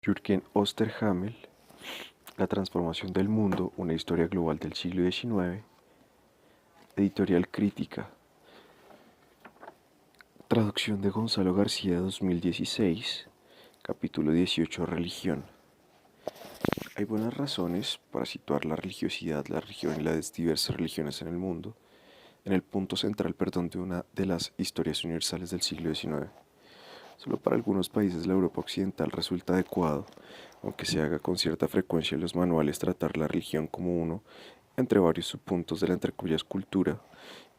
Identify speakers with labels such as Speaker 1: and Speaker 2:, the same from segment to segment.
Speaker 1: Jürgen Osterhammel, La transformación del mundo, una historia global del siglo XIX, Editorial Crítica, traducción de Gonzalo García 2016, capítulo 18, Religión. Hay buenas razones para situar la religiosidad, la religión y las diversas religiones en el mundo, en el punto central, de una de las historias universales del siglo XIX. Solo para algunos países de la Europa occidental resulta adecuado, aunque se haga con cierta frecuencia en los manuales, tratar la religión como uno entre varios subpuntos de la entre comillas cultura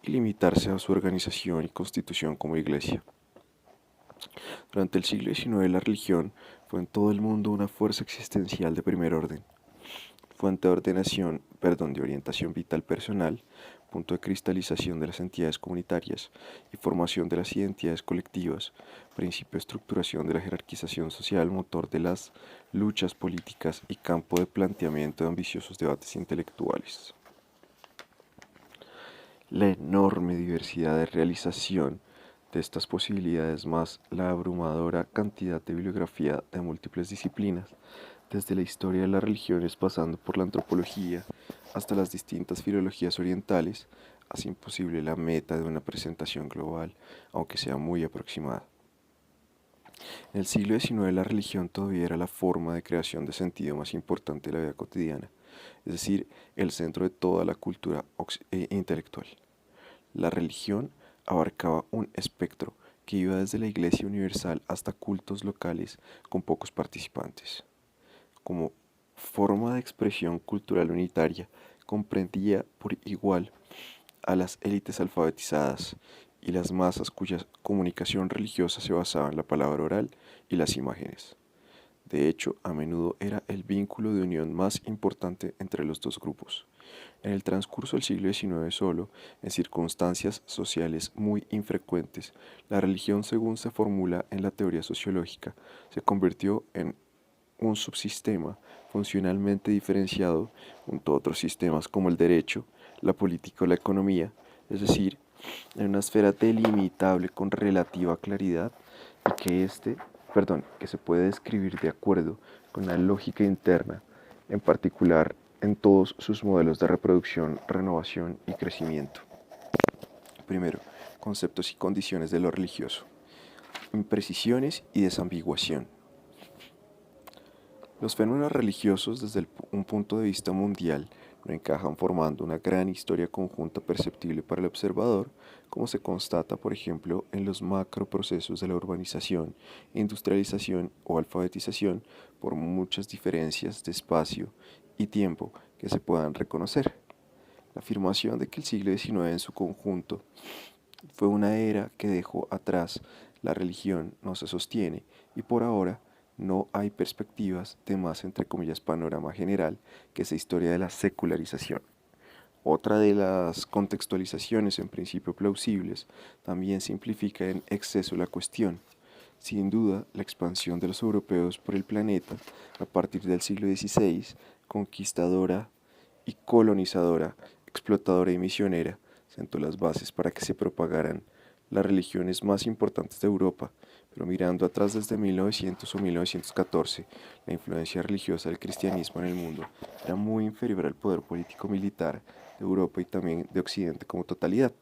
Speaker 1: y limitarse a su organización y constitución como iglesia. Durante el siglo XIX la religión fue en todo el mundo una fuerza existencial de primer orden, fuente de orientación vital personal, punto de cristalización de las entidades comunitarias y formación de las identidades colectivas, principio de estructuración de la jerarquización social, motor de las luchas políticas y campo de planteamiento de ambiciosos debates intelectuales. La enorme diversidad de realización de estas posibilidades más la abrumadora cantidad de bibliografía de múltiples disciplinas, desde la historia de las religiones pasando por la antropología hasta las distintas filologías orientales, hace imposible la meta de una presentación global, aunque sea muy aproximada. En el siglo XIX la religión todavía era la forma de creación de sentido más importante de la vida cotidiana, es decir, el centro de toda la cultura intelectual. La religión abarcaba un espectro que iba desde la Iglesia Universal hasta cultos locales con pocos participantes. Como forma de expresión cultural unitaria, comprendía por igual a las élites alfabetizadas y las masas cuya comunicación religiosa se basaba en la palabra oral y las imágenes. De hecho, a menudo era el vínculo de unión más importante entre los dos grupos. En el transcurso del siglo XIX solo, en circunstancias sociales muy infrecuentes, la religión, según se formula en la teoría sociológica, se convirtió en un subsistema funcionalmente diferenciado junto a otros sistemas como el derecho, la política o la economía, es decir, en una esfera delimitable con relativa claridad y que se puede describir de acuerdo con la lógica interna, en particular en todos sus modelos de reproducción, renovación y crecimiento. Primero, conceptos y condiciones de lo religioso. Imprecisiones y desambiguación. Los fenómenos religiosos desde un punto de vista mundial no encajan formando una gran historia conjunta perceptible para el observador, como se constata, por ejemplo, en los macroprocesos de la urbanización, industrialización o alfabetización, por muchas diferencias de espacio y tiempo que se puedan reconocer. La afirmación de que el siglo XIX en su conjunto fue una era que dejó atrás la religión no se sostiene y por ahora no hay perspectivas de más, entre comillas, panorama general que esa historia de la secularización. Otra de las contextualizaciones en principio plausibles también simplifica en exceso la cuestión. Sin duda, la expansión de los europeos por el planeta a partir del siglo XVI, conquistadora y colonizadora, explotadora y misionera, sentó las bases para que se propagaran las religiones más importantes de Europa, pero mirando atrás desde 1900 o 1914, la influencia religiosa del cristianismo en el mundo era muy inferior al poder político-militar de Europa y también de Occidente como totalidad.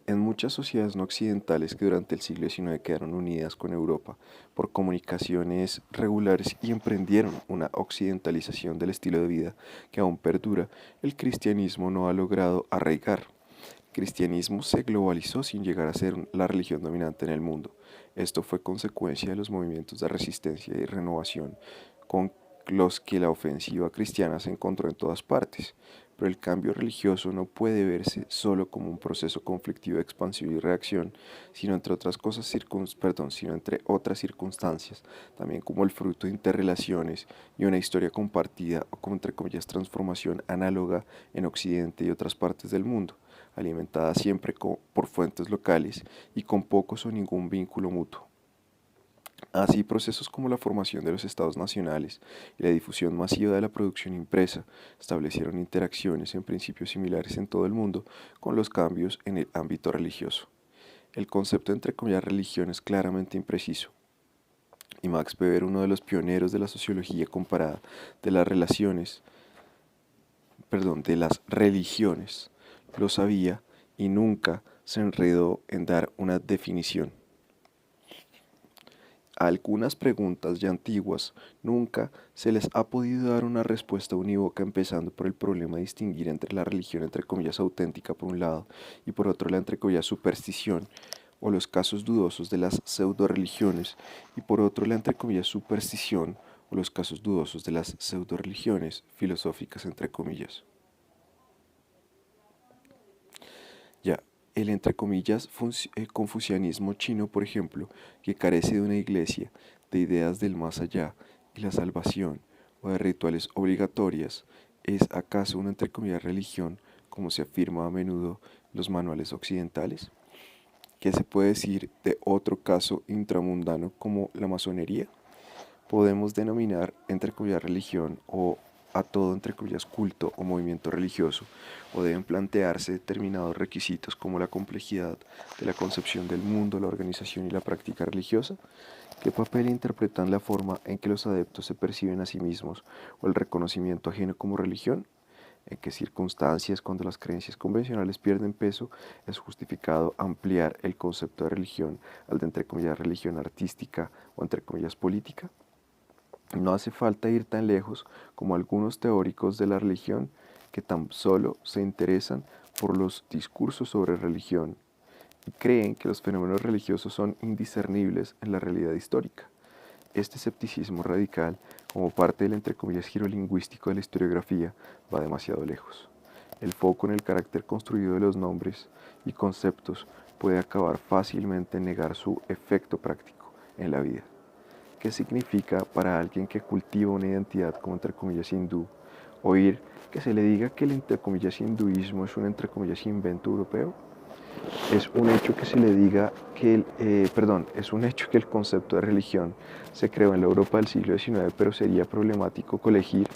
Speaker 1: En muchas sociedades no occidentales que durante el siglo XIX quedaron unidas con Europa por comunicaciones regulares y emprendieron una occidentalización del estilo de vida que aún perdura, el cristianismo no ha logrado arraigar. El cristianismo se globalizó sin llegar a ser la religión dominante en el mundo. Esto fue consecuencia de los movimientos de resistencia y renovación con los que la ofensiva cristiana se encontró en todas partes, pero el cambio religioso no puede verse solo como un proceso conflictivo de expansión y reacción, sino entre otras sino entre otras circunstancias, también como el fruto de interrelaciones y una historia compartida o como entre comillas transformación análoga en Occidente y otras partes del mundo, alimentada siempre por fuentes locales y con pocos o ningún vínculo mutuo. Así, procesos como la formación de los estados nacionales y la difusión masiva de la producción impresa establecieron interacciones en principios similares en todo el mundo con los cambios en el ámbito religioso. El concepto entre comillas religión es claramente impreciso. Y Max Weber, uno de los pioneros de la sociología comparada de las de las religiones, lo sabía y nunca se enredó en dar una definición. A algunas preguntas ya antiguas nunca se les ha podido dar una respuesta unívoca, empezando por el problema de distinguir entre la religión entre comillas auténtica por un lado y por otro la entre comillas superstición o los casos dudosos de las pseudo religiones y por otro la entre comillas superstición o los casos dudosos de las pseudo religiones filosóficas entre comillas. Ya, el entre comillas confucianismo chino, por ejemplo, que carece de una iglesia, de ideas del más allá y la salvación, o de rituales obligatorias, ¿es acaso una entre comillas religión, como se afirma a menudo en los manuales occidentales? ¿Qué se puede decir de otro caso intramundano como la masonería? Podemos denominar entre comillas religión o a todo entre comillas culto o movimiento religioso, o deben plantearse determinados requisitos como la complejidad de la concepción del mundo, la organización y la práctica religiosa. ¿Qué papel interpretan la forma en que los adeptos se perciben a sí mismos o el reconocimiento ajeno como religión? ¿En qué circunstancias, cuando las creencias convencionales pierden peso, es justificado ampliar el concepto de religión al de entre comillas religión artística o entre comillas política? No hace falta ir tan lejos como algunos teóricos de la religión que tan solo se interesan por los discursos sobre religión y creen que los fenómenos religiosos son indiscernibles en la realidad histórica. Este escepticismo radical, como parte del entre comillas giro lingüístico de la historiografía, va demasiado lejos. El foco en el carácter construido de los nombres y conceptos puede acabar fácilmente en negar su efecto práctico en la vida. ¿Qué significa para alguien que cultiva una identidad como entre comillas hindú oír que se le diga que el entre comillas hinduismo es un entre comillas invento europeo? Es un hecho que se le diga que es un hecho que el concepto de religión se creó en la Europa del siglo XIX, pero sería problemático colegir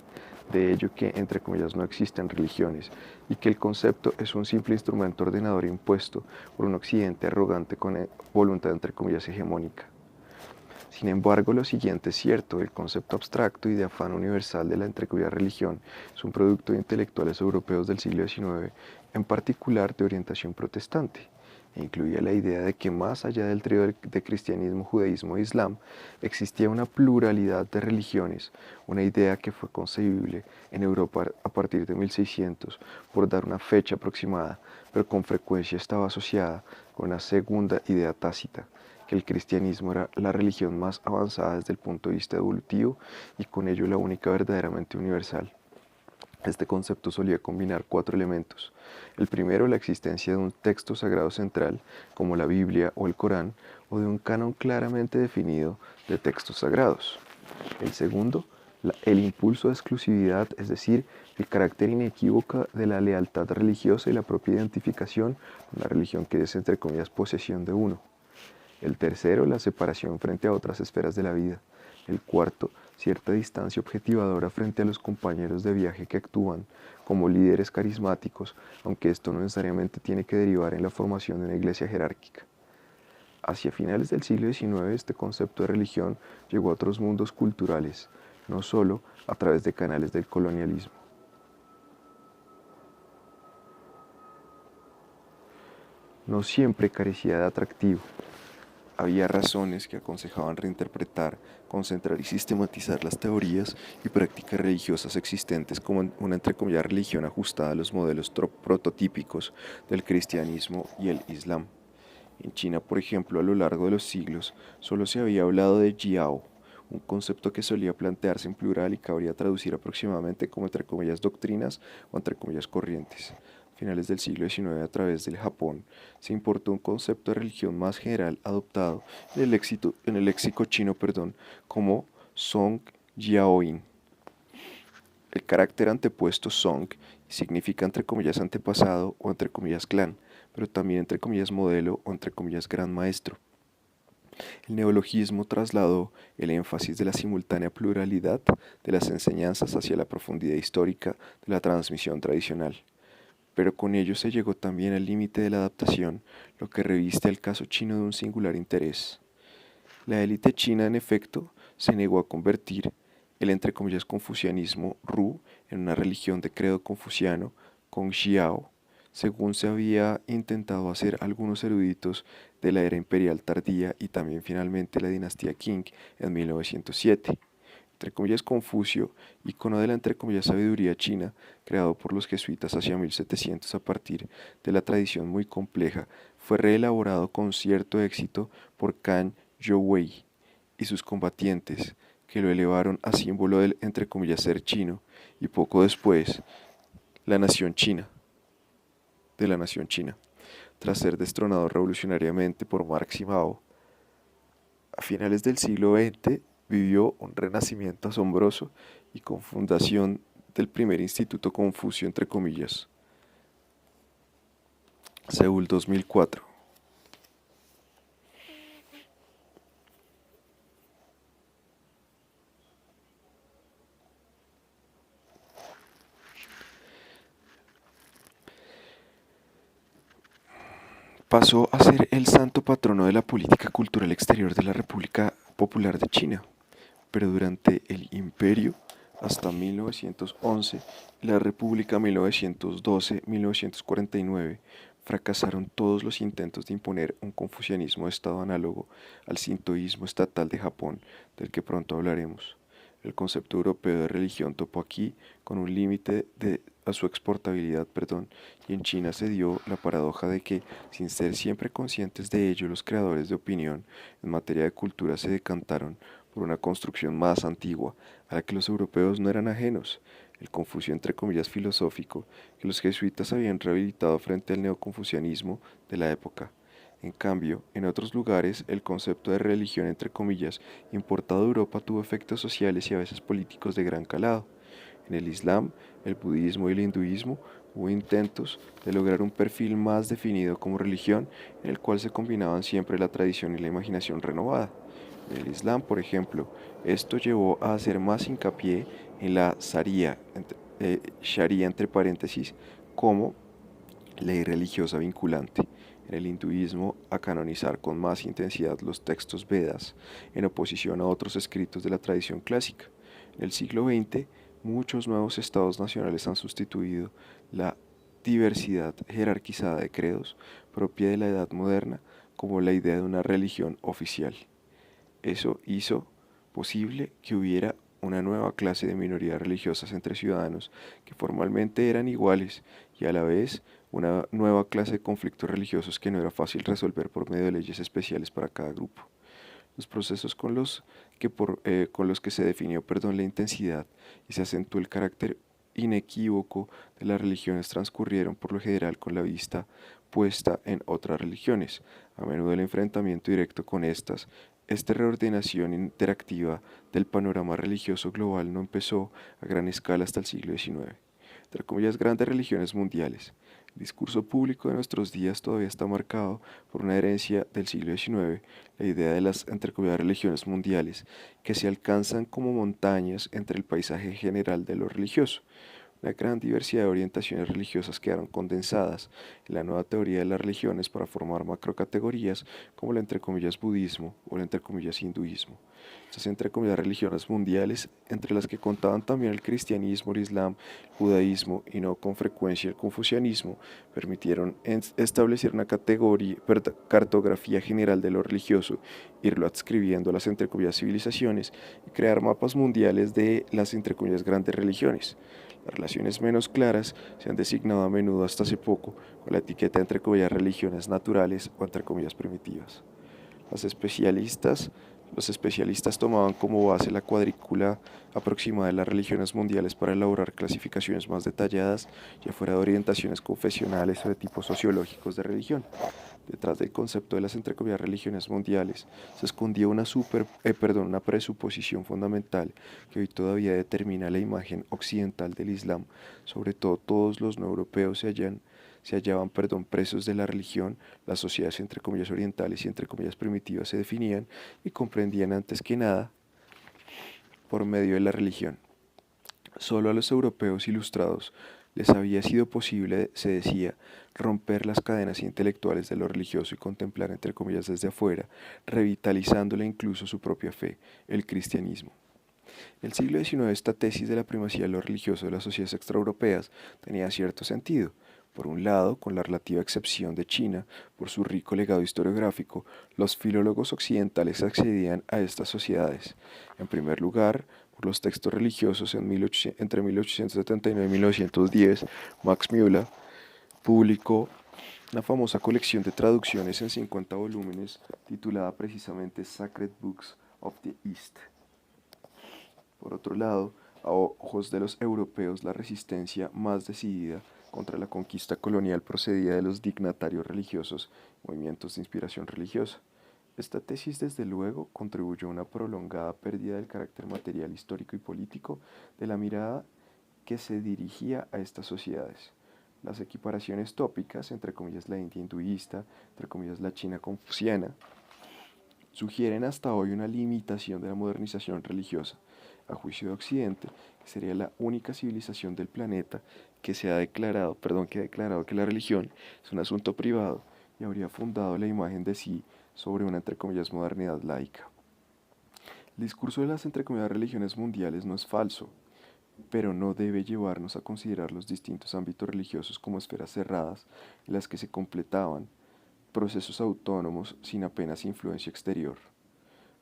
Speaker 1: de ello que entre comillas no existen religiones y que el concepto es un simple instrumento ordenador impuesto por un occidente arrogante con voluntad entre comillas hegemónica. Sin embargo, lo siguiente es cierto: el concepto abstracto y de afán universal de la entrecomillada religión es un producto de intelectuales europeos del siglo XIX, en particular de orientación protestante, e incluía la idea de que más allá del trío de cristianismo, judaísmo e islam, existía una pluralidad de religiones, una idea que fue concebible en Europa a partir de 1600, por dar una fecha aproximada, pero con frecuencia estaba asociada con una segunda idea tácita, que el cristianismo era la religión más avanzada desde el punto de vista evolutivo y con ello la única verdaderamente universal. Este concepto solía combinar cuatro elementos. El primero, la existencia de un texto sagrado central, como la Biblia o el Corán, o de un canon claramente definido de textos sagrados. El segundo, el impulso de exclusividad, es decir, el carácter inequívoco de la lealtad religiosa y la propia identificación con la religión que es, entre comillas, posesión de uno. El tercero, la separación frente a otras esferas de la vida. El cuarto, cierta distancia objetivadora frente a los compañeros de viaje que actúan como líderes carismáticos, aunque esto no necesariamente tiene que derivar en la formación de una iglesia jerárquica. Hacia finales del siglo XIX, este concepto de religión llegó a otros mundos culturales, no solo a través de canales del colonialismo. No siempre carecía de atractivo. Había razones que aconsejaban reinterpretar, concentrar y sistematizar las teorías y prácticas religiosas existentes como una entre comillas religión ajustada a los modelos prototípicos del cristianismo y el islam. En China, por ejemplo, a lo largo de los siglos, solo se había hablado de Jiao, un concepto que solía plantearse en plural y cabría traducir aproximadamente como entre comillas doctrinas o entre comillas corrientes. A finales del siglo XIX, a través del Japón, se importó un concepto de religión más general adoptado en el léxico chino, como Song Jiaoyin. El carácter antepuesto Song significa entre comillas antepasado o entre comillas clan, pero también entre comillas modelo o entre comillas gran maestro. El neologismo trasladó el énfasis de la simultánea pluralidad de las enseñanzas hacia la profundidad histórica de la transmisión tradicional. Pero con ello se llegó también al límite de la adaptación, lo que reviste al caso chino de un singular interés. La élite china, en efecto, se negó a convertir el entre comillas confucianismo Ru en una religión de credo confuciano con Xiao, según se había intentado hacer algunos eruditos de la era imperial tardía y también finalmente la dinastía Qing en 1907. Entre comillas Confucio, icono de la entre comillas sabiduría china, creado por los jesuitas hacia 1700 a partir de la tradición muy compleja, fue reelaborado con cierto éxito por Kan Youwei y sus combatientes, que lo elevaron a símbolo del entre comillas ser chino, y poco después la nación china, de la nación china, tras ser destronado revolucionariamente por Marx y Mao. A finales del siglo XX vivió un renacimiento asombroso y con fundación del primer instituto Confucio, entre comillas. Seúl 2004. Pasó a ser el santo patrono de la política cultural exterior de la República Popular de China, pero durante el Imperio hasta 1911 y la República 1912-1949 fracasaron todos los intentos de imponer un confucianismo de Estado análogo al sintoísmo estatal de Japón, del que pronto hablaremos. El concepto europeo de religión topó aquí con un límite a su exportabilidad, y en China se dio la paradoja de que, sin ser siempre conscientes de ello, los creadores de opinión en materia de cultura se decantaron por una construcción más antigua, a la que los europeos no eran ajenos, el Confucio entre comillas filosófico, que los jesuitas habían rehabilitado frente al neoconfucianismo de la época. En cambio, en otros lugares, el concepto de religión entre comillas importado de Europa tuvo efectos sociales y a veces políticos de gran calado. En el Islam, el budismo y el hinduismo hubo intentos de lograr un perfil más definido como religión en el cual se combinaban siempre la tradición y la imaginación renovada. En el Islam, por ejemplo, esto llevó a hacer más hincapié en la sharia entre paréntesis, como ley religiosa vinculante. En el hinduismo, a canonizar con más intensidad los textos Vedas, en oposición a otros escritos de la tradición clásica. En el siglo XX, muchos nuevos estados nacionales han sustituido la diversidad jerarquizada de credos propia de la edad moderna como la idea de una religión oficial. Eso hizo posible que hubiera una nueva clase de minorías religiosas entre ciudadanos que formalmente eran iguales y a la vez una nueva clase de conflictos religiosos que no era fácil resolver por medio de leyes especiales para cada grupo. Los procesos con los que se definió la intensidad y se acentuó el carácter inequívoco de las religiones transcurrieron por lo general con la vista puesta en otras religiones, a menudo el enfrentamiento directo con estas. Esta reordenación interactiva del panorama religioso global no empezó a gran escala hasta el siglo XIX. Entre comillas, grandes religiones mundiales. El discurso público de nuestros días todavía está marcado por una herencia del siglo XIX, la idea de las, entre comillas, religiones mundiales, que se alcanzan como montañas entre el paisaje general de lo religioso. Una gran diversidad de orientaciones religiosas quedaron condensadas en la nueva teoría de las religiones para formar macrocategorías como el entre comillas budismo o el entre comillas hinduismo. Estas entre comillas religiones mundiales, entre las que contaban también el cristianismo, el islam, el judaísmo y no con frecuencia el confucianismo, permitieron establecer una cartografía general de lo religioso, irlo adscribiendo a las entre comillas civilizaciones y crear mapas mundiales de las entre comillas grandes religiones. Las relaciones menos claras se han designado a menudo hasta hace poco con la etiqueta entre comillas religiones naturales o entre comillas primitivas. Los especialistas los especialistas tomaban como base la cuadrícula aproximada de las religiones mundiales para elaborar clasificaciones más detalladas, ya fuera de orientaciones confesionales o de tipos sociológicos de religión. Detrás del concepto de las entre comillas religiones mundiales se escondía una presuposición fundamental que hoy todavía determina la imagen occidental del Islam, sobre todo todos los no europeos se hallaban presos de la religión, las sociedades entre comillas orientales y entre comillas primitivas se definían y comprendían antes que nada por medio de la religión. Solo a los europeos ilustrados Les había sido posible, se decía, romper las cadenas intelectuales de lo religioso y contemplar, entre comillas, desde afuera, revitalizándola incluso su propia fe, el cristianismo. En el siglo XIX esta tesis de la primacía de lo religioso de las sociedades extraeuropeas tenía cierto sentido. Por un lado, con la relativa excepción de China, por su rico legado historiográfico, los filólogos occidentales accedían a estas sociedades. En primer lugar, por los textos religiosos entre 1879 y 1910, Max Müller publicó una famosa colección de traducciones en 50 volúmenes titulada precisamente Sacred Books of the East. Por otro lado, a ojos de los europeos, la resistencia más decidida contra la conquista colonial procedía de los dignatarios religiosos, movimientos de inspiración religiosa. Esta tesis, desde luego, contribuyó a una prolongada pérdida del carácter material, histórico y político de la mirada que se dirigía a estas sociedades. Las equiparaciones tópicas, entre comillas la India hinduista, entre comillas la China confuciana, sugieren hasta hoy una limitación de la modernización religiosa, a juicio de Occidente, que sería la única civilización del planeta que ha declarado que la religión es un asunto privado y habría fundado la imagen de sí sobre una, entre comillas, modernidad laica. El discurso de las, entre comillas, religiones mundiales no es falso, pero no debe llevarnos a considerar los distintos ámbitos religiosos como esferas cerradas en las que se completaban procesos autónomos sin apenas influencia exterior.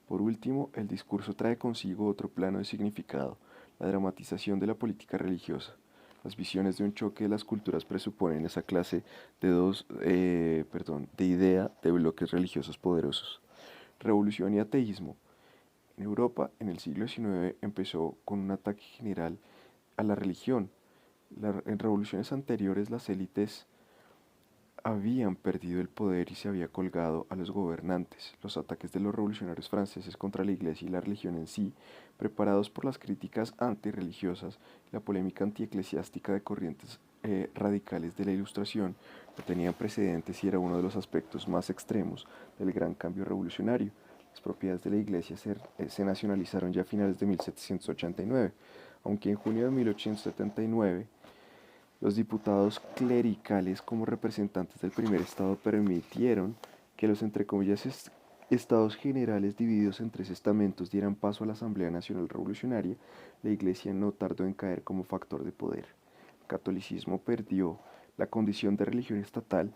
Speaker 1: Por último, el discurso trae consigo otro plano de significado, la dramatización de la política religiosa. Las visiones de un choque de las culturas presuponen esa clase de idea de bloques religiosos poderosos. Revolución y ateísmo. En Europa, en el siglo XIX, empezó con un ataque general a la religión. En revoluciones anteriores, las élites habían perdido el poder y se había colgado a los gobernantes. Los ataques de los revolucionarios franceses contra la iglesia y la religión en sí, preparados por las críticas antirreligiosas y la polémica antieclesiástica de corrientes radicales de la Ilustración, no tenían precedentes y era uno de los aspectos más extremos del gran cambio revolucionario. Las propiedades de la iglesia se nacionalizaron ya a finales de 1789, aunque en junio de 1879 los diputados clericales como representantes del primer estado permitieron que los, entre comillas, estados generales divididos en tres estamentos dieran paso a la Asamblea Nacional Revolucionaria. La iglesia no tardó en caer como factor de poder. El catolicismo perdió la condición de religión estatal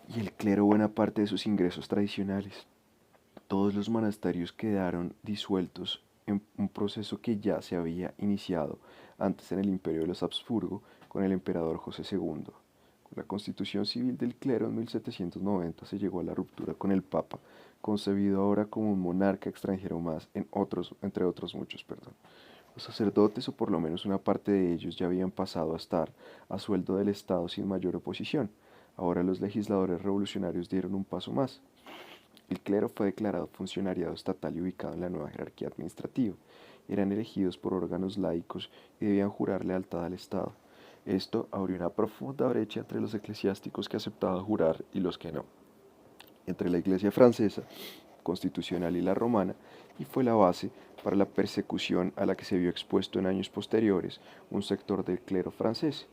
Speaker 1: y el clero buena parte de sus ingresos tradicionales. Todos los monasterios quedaron disueltos en un proceso que ya se había iniciado antes en el imperio de los Habsburgo con el emperador José II. Con la constitución civil del clero en 1790 se llegó a la ruptura con el Papa, concebido ahora como un monarca extranjero más, entre otros muchos. Los sacerdotes, o por lo menos una parte de ellos, ya habían pasado a estar a sueldo del Estado sin mayor oposición. Ahora los legisladores revolucionarios dieron un paso más. El clero fue declarado funcionariado estatal y ubicado en la nueva jerarquía administrativa. Eran elegidos por órganos laicos y debían jurar lealtad al Estado. Esto abrió una profunda brecha entre los eclesiásticos que aceptaban jurar y los que no, entre la Iglesia francesa, constitucional y la romana, y fue la base para la persecución a la que se vio expuesto en años posteriores un sector del clero francés.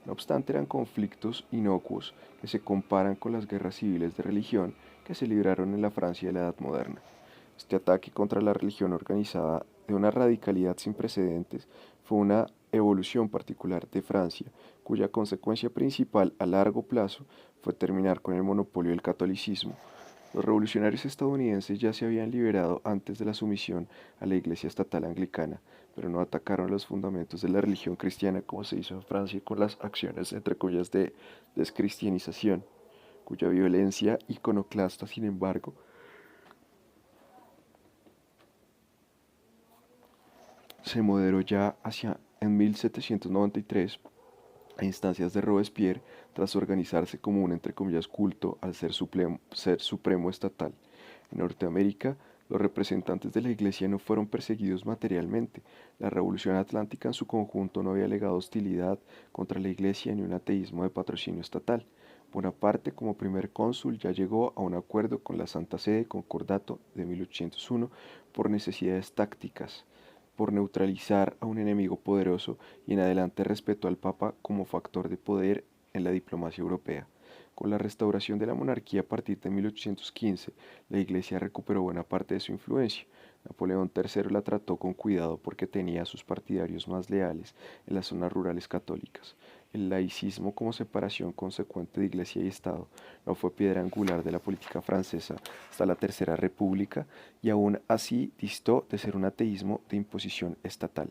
Speaker 1: No obstante, eran conflictos inocuos que se comparan con las guerras civiles de religión que se libraron en la Francia de la Edad Moderna. Este ataque contra la religión organizada de una radicalidad sin precedentes fue una evolución particular de Francia, cuya consecuencia principal a largo plazo fue terminar con el monopolio del catolicismo. Los revolucionarios estadounidenses ya se habían liberado antes de la sumisión a la Iglesia estatal anglicana, pero no atacaron los fundamentos de la religión cristiana como se hizo en Francia con las acciones, entre comillas, de descristianización, cuya violencia iconoclasta, sin embargo, se moderó ya hacia en 1793 a instancias de Robespierre tras organizarse como un, entre comillas, culto al ser supremo estatal. En Norteamérica, los representantes de la Iglesia no fueron perseguidos materialmente. La Revolución Atlántica en su conjunto no había alegado hostilidad contra la Iglesia ni un ateísmo de patrocinio estatal. Bonaparte, como primer cónsul, ya llegó a un acuerdo con la Santa Sede, Concordato de 1801, por necesidades tácticas. por neutralizar a un enemigo poderoso y en adelante respetó al Papa como factor de poder en la diplomacia europea. Con la restauración de la monarquía a partir de 1815, la Iglesia recuperó buena parte de su influencia. Napoleón III la trató con cuidado porque tenía a sus partidarios más leales en las zonas rurales católicas. El laicismo como separación consecuente de Iglesia y Estado no fue piedra angular de la política francesa hasta la Tercera República y aún así distó de ser un ateísmo de imposición estatal.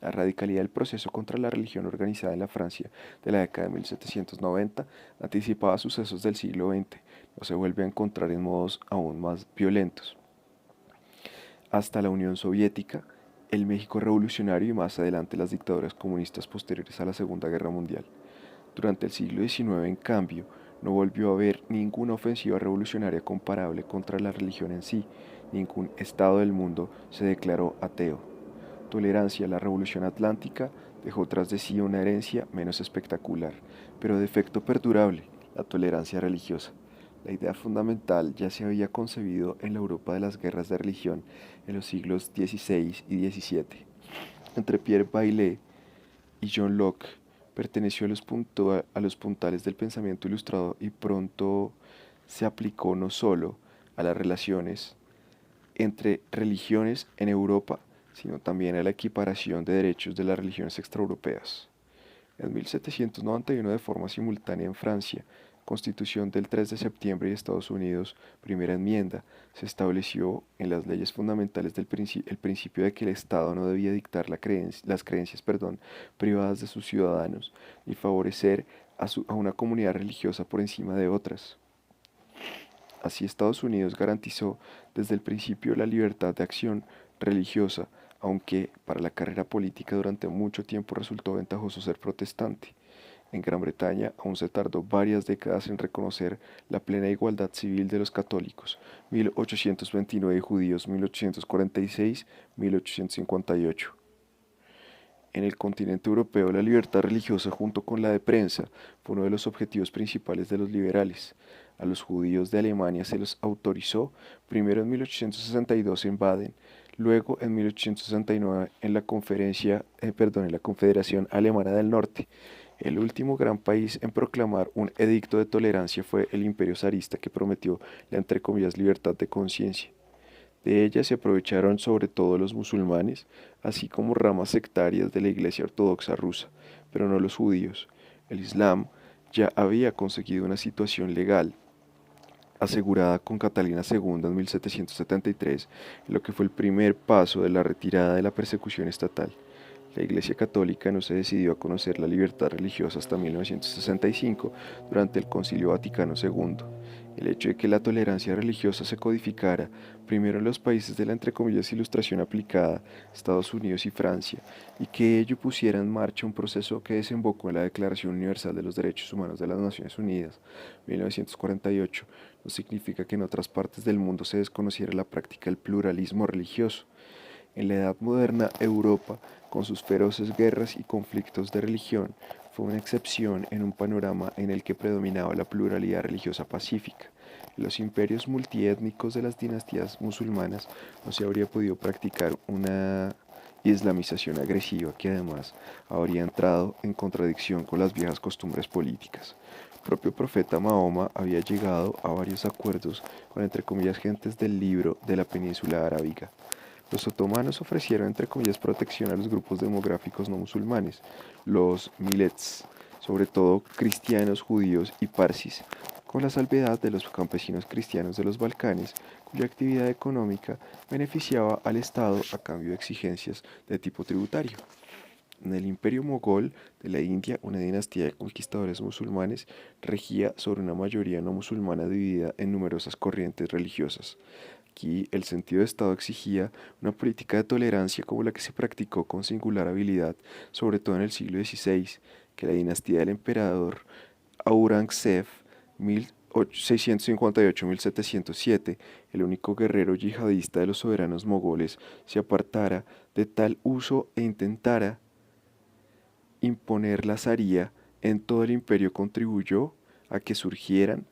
Speaker 1: La radicalidad del proceso contra la religión organizada en la Francia de la década de 1790 anticipaba sucesos del siglo XX, no se vuelve a encontrar en modos aún más violentos. Hasta la Unión Soviética, el México revolucionario y más adelante las dictaduras comunistas posteriores a la Segunda Guerra Mundial. Durante el siglo XIX, en cambio, no volvió a haber ninguna ofensiva revolucionaria comparable contra la religión en sí, ningún estado del mundo se declaró ateo. Tolerancia a la Revolución Atlántica dejó tras de sí una herencia menos espectacular, pero de efecto perdurable, la tolerancia religiosa. La idea fundamental ya se había concebido en la Europa de las guerras de religión en los siglos XVI y XVII. Entre Pierre Baillet y John Locke perteneció a los puntales del pensamiento ilustrado y pronto se aplicó no solo a las relaciones entre religiones en Europa, sino también a la equiparación de derechos de las religiones extraeuropeas. En 1791, de forma simultánea en Francia, Constitución del 3 de septiembre y Estados Unidos, primera enmienda, se estableció en las leyes fundamentales el principio de que el Estado no debía dictar las creencias privadas de sus ciudadanos, ni favorecer a una comunidad religiosa por encima de otras. Así Estados Unidos garantizó desde el principio la libertad de acción religiosa, aunque para la carrera política durante mucho tiempo resultó ventajoso ser protestante. En Gran Bretaña aún se tardó varias décadas en reconocer la plena igualdad civil de los católicos, 1829 y judíos, 1846-1858. En el continente europeo, la libertad religiosa junto con la de prensa fue uno de los objetivos principales de los liberales. A los judíos de Alemania se los autorizó primero en 1862 en Baden, luego en 1869 en la Confederación Alemana del Norte. El último gran país en proclamar un edicto de tolerancia fue el Imperio zarista, que prometió la entre comillas libertad de conciencia. De ella se aprovecharon sobre todo los musulmanes, así como ramas sectarias de la Iglesia Ortodoxa rusa, pero no los judíos. El Islam ya había conseguido una situación legal asegurada con Catalina II en 1773, en lo que fue el primer paso de la retirada de la persecución estatal. La Iglesia Católica no se decidió a conocer la libertad religiosa hasta 1965, durante el Concilio Vaticano II. El hecho de que la tolerancia religiosa se codificara primero en los países de la entre comillas ilustración aplicada, Estados Unidos y Francia, y que ello pusiera en marcha un proceso que desembocó en la Declaración Universal de los Derechos Humanos de las Naciones Unidas, 1948, no significa que en otras partes del mundo se desconociera la práctica del pluralismo religioso. En la Edad Moderna, Europa, con sus feroces guerras y conflictos de religión, fue una excepción en un panorama en el que predominaba la pluralidad religiosa pacífica. En los imperios multiétnicos de las dinastías musulmanas no se habría podido practicar una islamización agresiva que además habría entrado en contradicción con las viejas costumbres políticas. El propio profeta Mahoma había llegado a varios acuerdos con entre comillas gentes del libro de la península arábiga. Los otomanos ofrecieron entre comillas protección a los grupos demográficos no musulmanes, los millets, sobre todo cristianos, judíos y parsis, con la salvedad de los campesinos cristianos de los Balcanes, cuya actividad económica beneficiaba al Estado a cambio de exigencias de tipo tributario. En el Imperio Mogol de la India, una dinastía de conquistadores musulmanes regía sobre una mayoría no musulmana dividida en numerosas corrientes religiosas. Aquí el sentido de Estado exigía una política de tolerancia como la que se practicó con singular habilidad, sobre todo en el siglo XVI, que la dinastía del emperador Aurangzeb, 1658-1707, el único guerrero yihadista de los soberanos mogoles, se apartara de tal uso e intentara imponer la zaría en todo el imperio contribuyó a que surgieran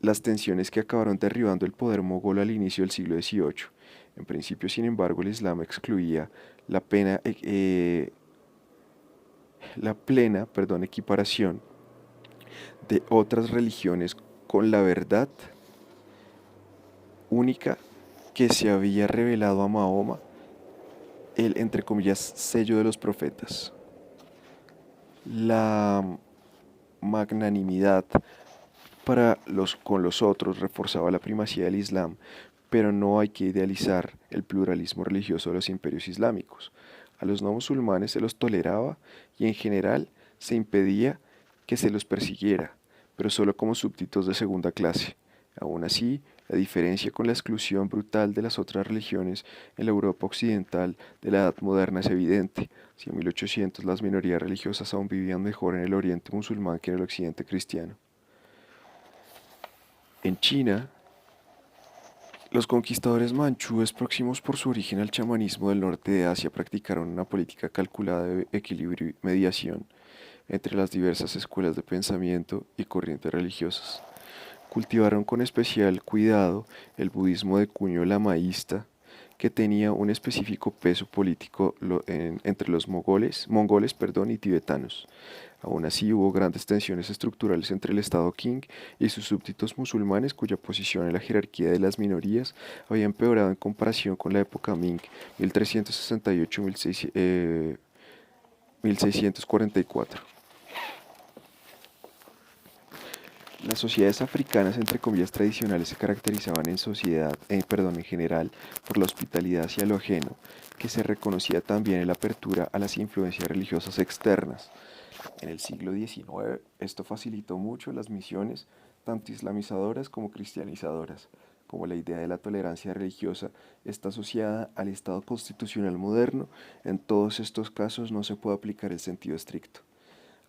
Speaker 1: las tensiones que acabaron derribando el poder mogol al inicio del siglo XVIII. En principio, sin embargo, el Islam excluía la pena, la plena, equiparación de otras religiones con la verdad única que se había revelado a Mahoma, el, entre comillas, sello de los profetas. La magnanimidad con los otros reforzaba la primacía del Islam, pero no hay que idealizar el pluralismo religioso de los imperios islámicos. A los no musulmanes se los toleraba y en general se impedía que se los persiguiera, pero solo como súbditos de segunda clase. Aún así, la diferencia con la exclusión brutal de las otras religiones en la Europa occidental de la Edad Moderna es evidente. Si en 1800 las minorías religiosas aún vivían mejor en el Oriente musulmán que en el Occidente cristiano. En China, los conquistadores manchúes, próximos por su origen al chamanismo del norte de Asia, practicaron una política calculada de equilibrio y mediación entre las diversas escuelas de pensamiento y corrientes religiosas. Cultivaron con especial cuidado el budismo de cuño lamaísta, que tenía un específico peso político entre los mongoles y tibetanos. Aún así, hubo grandes tensiones estructurales entre el Estado Qing y sus súbditos musulmanes, cuya posición en la jerarquía de las minorías había empeorado en comparación con la época Ming, 1368-1644. Las sociedades africanas, entre comillas, tradicionales se caracterizaban en general por la hospitalidad hacia lo ajeno, que se reconocía también en la apertura a las influencias religiosas externas. En el siglo XIX, esto facilitó mucho las misiones, tanto islamizadoras como cristianizadoras. Como la idea de la tolerancia religiosa está asociada al Estado constitucional moderno, en todos estos casos no se puede aplicar el sentido estricto.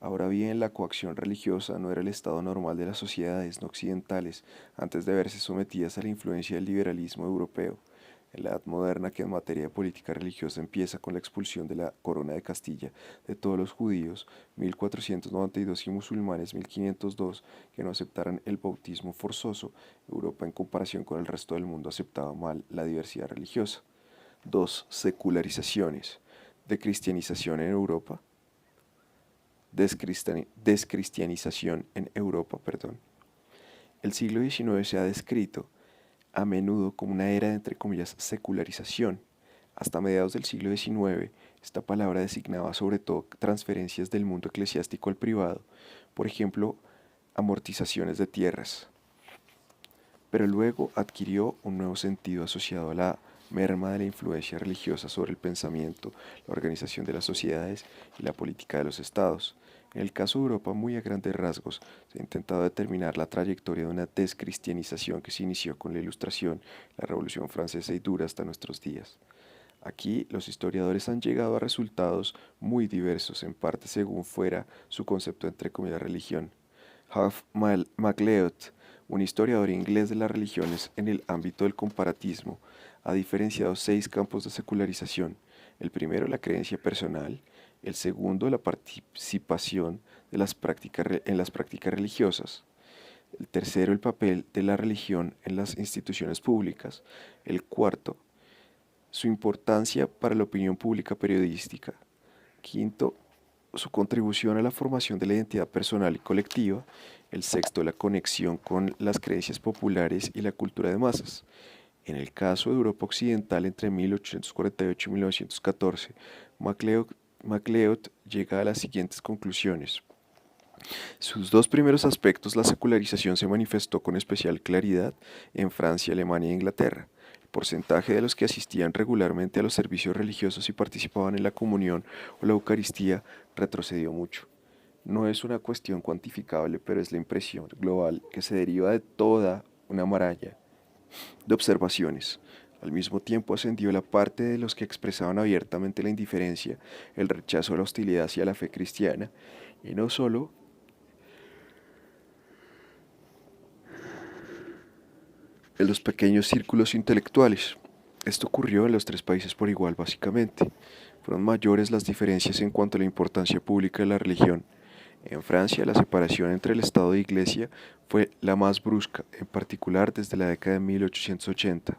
Speaker 1: Ahora bien, la coacción religiosa no era el estado normal de las sociedades no occidentales antes de verse sometidas a la influencia del liberalismo europeo. En la Edad Moderna, que en materia de política religiosa empieza con la expulsión de la Corona de Castilla de todos los judíos, 1492, y musulmanes, 1502, que no aceptaran el bautismo forzoso, Europa en comparación con el resto del mundo aceptaba mal la diversidad religiosa. 2. Secularizaciones. De cristianización en Europa. Descristianización en Europa. El siglo XIX se ha descrito a menudo como una era de, entre comillas, secularización. Hasta mediados del siglo XIX, esta palabra designaba sobre todo transferencias del mundo eclesiástico al privado, por ejemplo, amortizaciones de tierras. Pero luego adquirió un nuevo sentido asociado a la merma de la influencia religiosa sobre el pensamiento, la organización de las sociedades y la política de los estados. En el caso de Europa, muy a grandes rasgos, se ha intentado determinar la trayectoria de una descristianización que se inició con la Ilustración, la Revolución Francesa y dura hasta nuestros días. Aquí los historiadores han llegado a resultados muy diversos, en parte según fuera su concepto entre comillas religión. Huff MacLeod, un historiador inglés de las religiones en el ámbito del comparatismo, ha diferenciado 6 campos de secularización. El primero, la creencia personal. El segundo, la participación en las prácticas religiosas. El tercero, el papel de la religión en las instituciones públicas. El cuarto, su importancia para la opinión pública periodística. Quinto, su contribución a la formación de la identidad personal y colectiva. El sexto, la conexión con las creencias populares y la cultura de masas. En el caso de Europa Occidental, entre 1848 y 1914, MacLeod llega a las siguientes conclusiones. Sus 2 primeros aspectos, la secularización se manifestó con especial claridad en Francia, Alemania e Inglaterra. El porcentaje de los que asistían regularmente a los servicios religiosos y participaban en la comunión o la Eucaristía retrocedió mucho. No es una cuestión cuantificable, pero es la impresión global que se deriva de toda una maraña de observaciones. Al mismo tiempo ascendió la parte de los que expresaban abiertamente la indiferencia, el rechazo a la hostilidad hacia la fe cristiana, y no solo en los pequeños círculos intelectuales. Esto ocurrió en los 3 países por igual, básicamente. Fueron mayores las diferencias en cuanto a la importancia pública de la religión. En Francia, la separación entre el Estado y Iglesia fue la más brusca, en particular desde la década de 1880.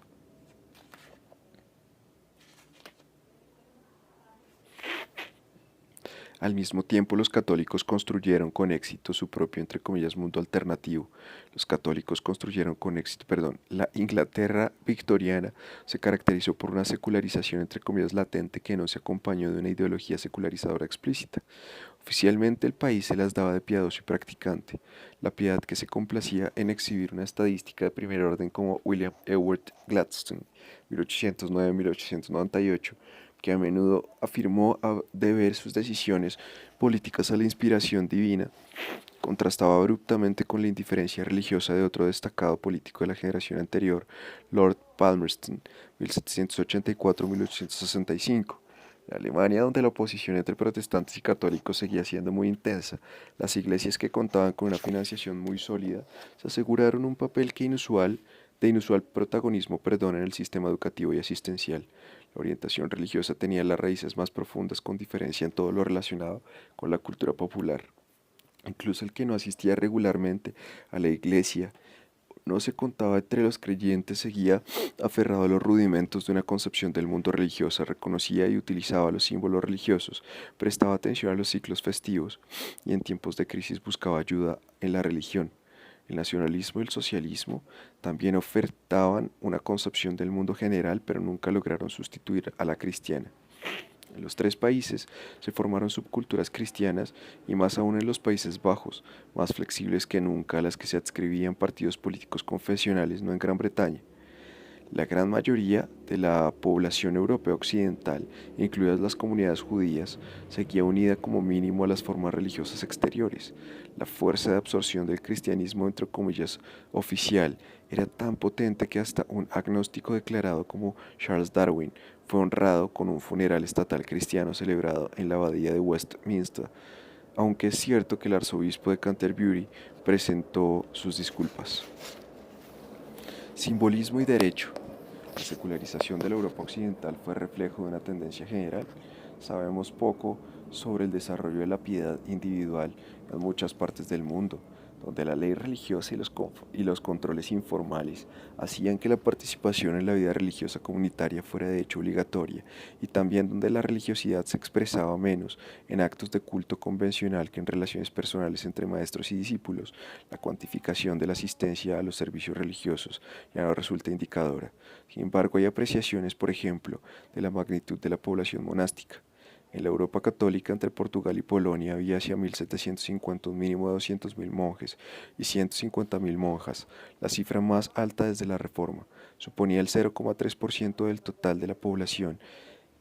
Speaker 1: Al mismo tiempo, los católicos construyeron con éxito su propio, entre comillas, mundo alternativo. Los católicos construyeron con éxito, perdón, la Inglaterra victoriana se caracterizó por una secularización, entre comillas, latente que no se acompañó de una ideología secularizadora explícita. Oficialmente el país se las daba de piadoso y practicante, la piedad que se complacía en exhibir una estadística de primer orden como William Ewart Gladstone, 1809-1898, que a menudo afirmó deber sus decisiones políticas a la inspiración divina, contrastaba abruptamente con la indiferencia religiosa de otro destacado político de la generación anterior, Lord Palmerston, 1784-1865. En Alemania, donde la oposición entre protestantes y católicos seguía siendo muy intensa, las iglesias que contaban con una financiación muy sólida se aseguraron un papel de inusual protagonismo, en el sistema educativo y asistencial. La orientación religiosa tenía las raíces más profundas con diferencia en todo lo relacionado con la cultura popular. Incluso el que no asistía regularmente a la iglesia no se contaba entre los creyentes, seguía aferrado a los rudimentos de una concepción del mundo religiosa, reconocía y utilizaba los símbolos religiosos, prestaba atención a los ciclos festivos y en tiempos de crisis buscaba ayuda en la religión. El nacionalismo y el socialismo también ofertaban una concepción del mundo general, pero nunca lograron sustituir a la cristiana. En los tres países se formaron subculturas cristianas y más aún en los Países Bajos, más flexibles que nunca a las que se adscribían partidos políticos confesionales, no en Gran Bretaña. La gran mayoría de la población europea occidental, incluidas las comunidades judías, seguía unida como mínimo a las formas religiosas exteriores. La fuerza de absorción del cristianismo, entre comillas, oficial, era tan potente que hasta un agnóstico declarado como Charles Darwin fue honrado con un funeral estatal cristiano celebrado en la abadía de Westminster, aunque es cierto que el arzobispo de Canterbury presentó sus disculpas. Simbolismo y derecho. La secularización de la Europa occidental fue reflejo de una tendencia general. Sabemos poco sobre el desarrollo de la piedad individual en muchas partes del mundo, donde la ley religiosa y los controles informales hacían que la participación en la vida religiosa comunitaria fuera de hecho obligatoria, y también donde la religiosidad se expresaba menos en actos de culto convencional que en relaciones personales entre maestros y discípulos. La cuantificación de la asistencia a los servicios religiosos ya no resulta indicadora. Sin embargo, hay apreciaciones, por ejemplo, de la magnitud de la población monástica. En la Europa católica, entre Portugal y Polonia, había hacia 1750 un mínimo de 200.000 monjes y 150.000 monjas, la cifra más alta desde la Reforma. Suponía el 0,3% del total de la población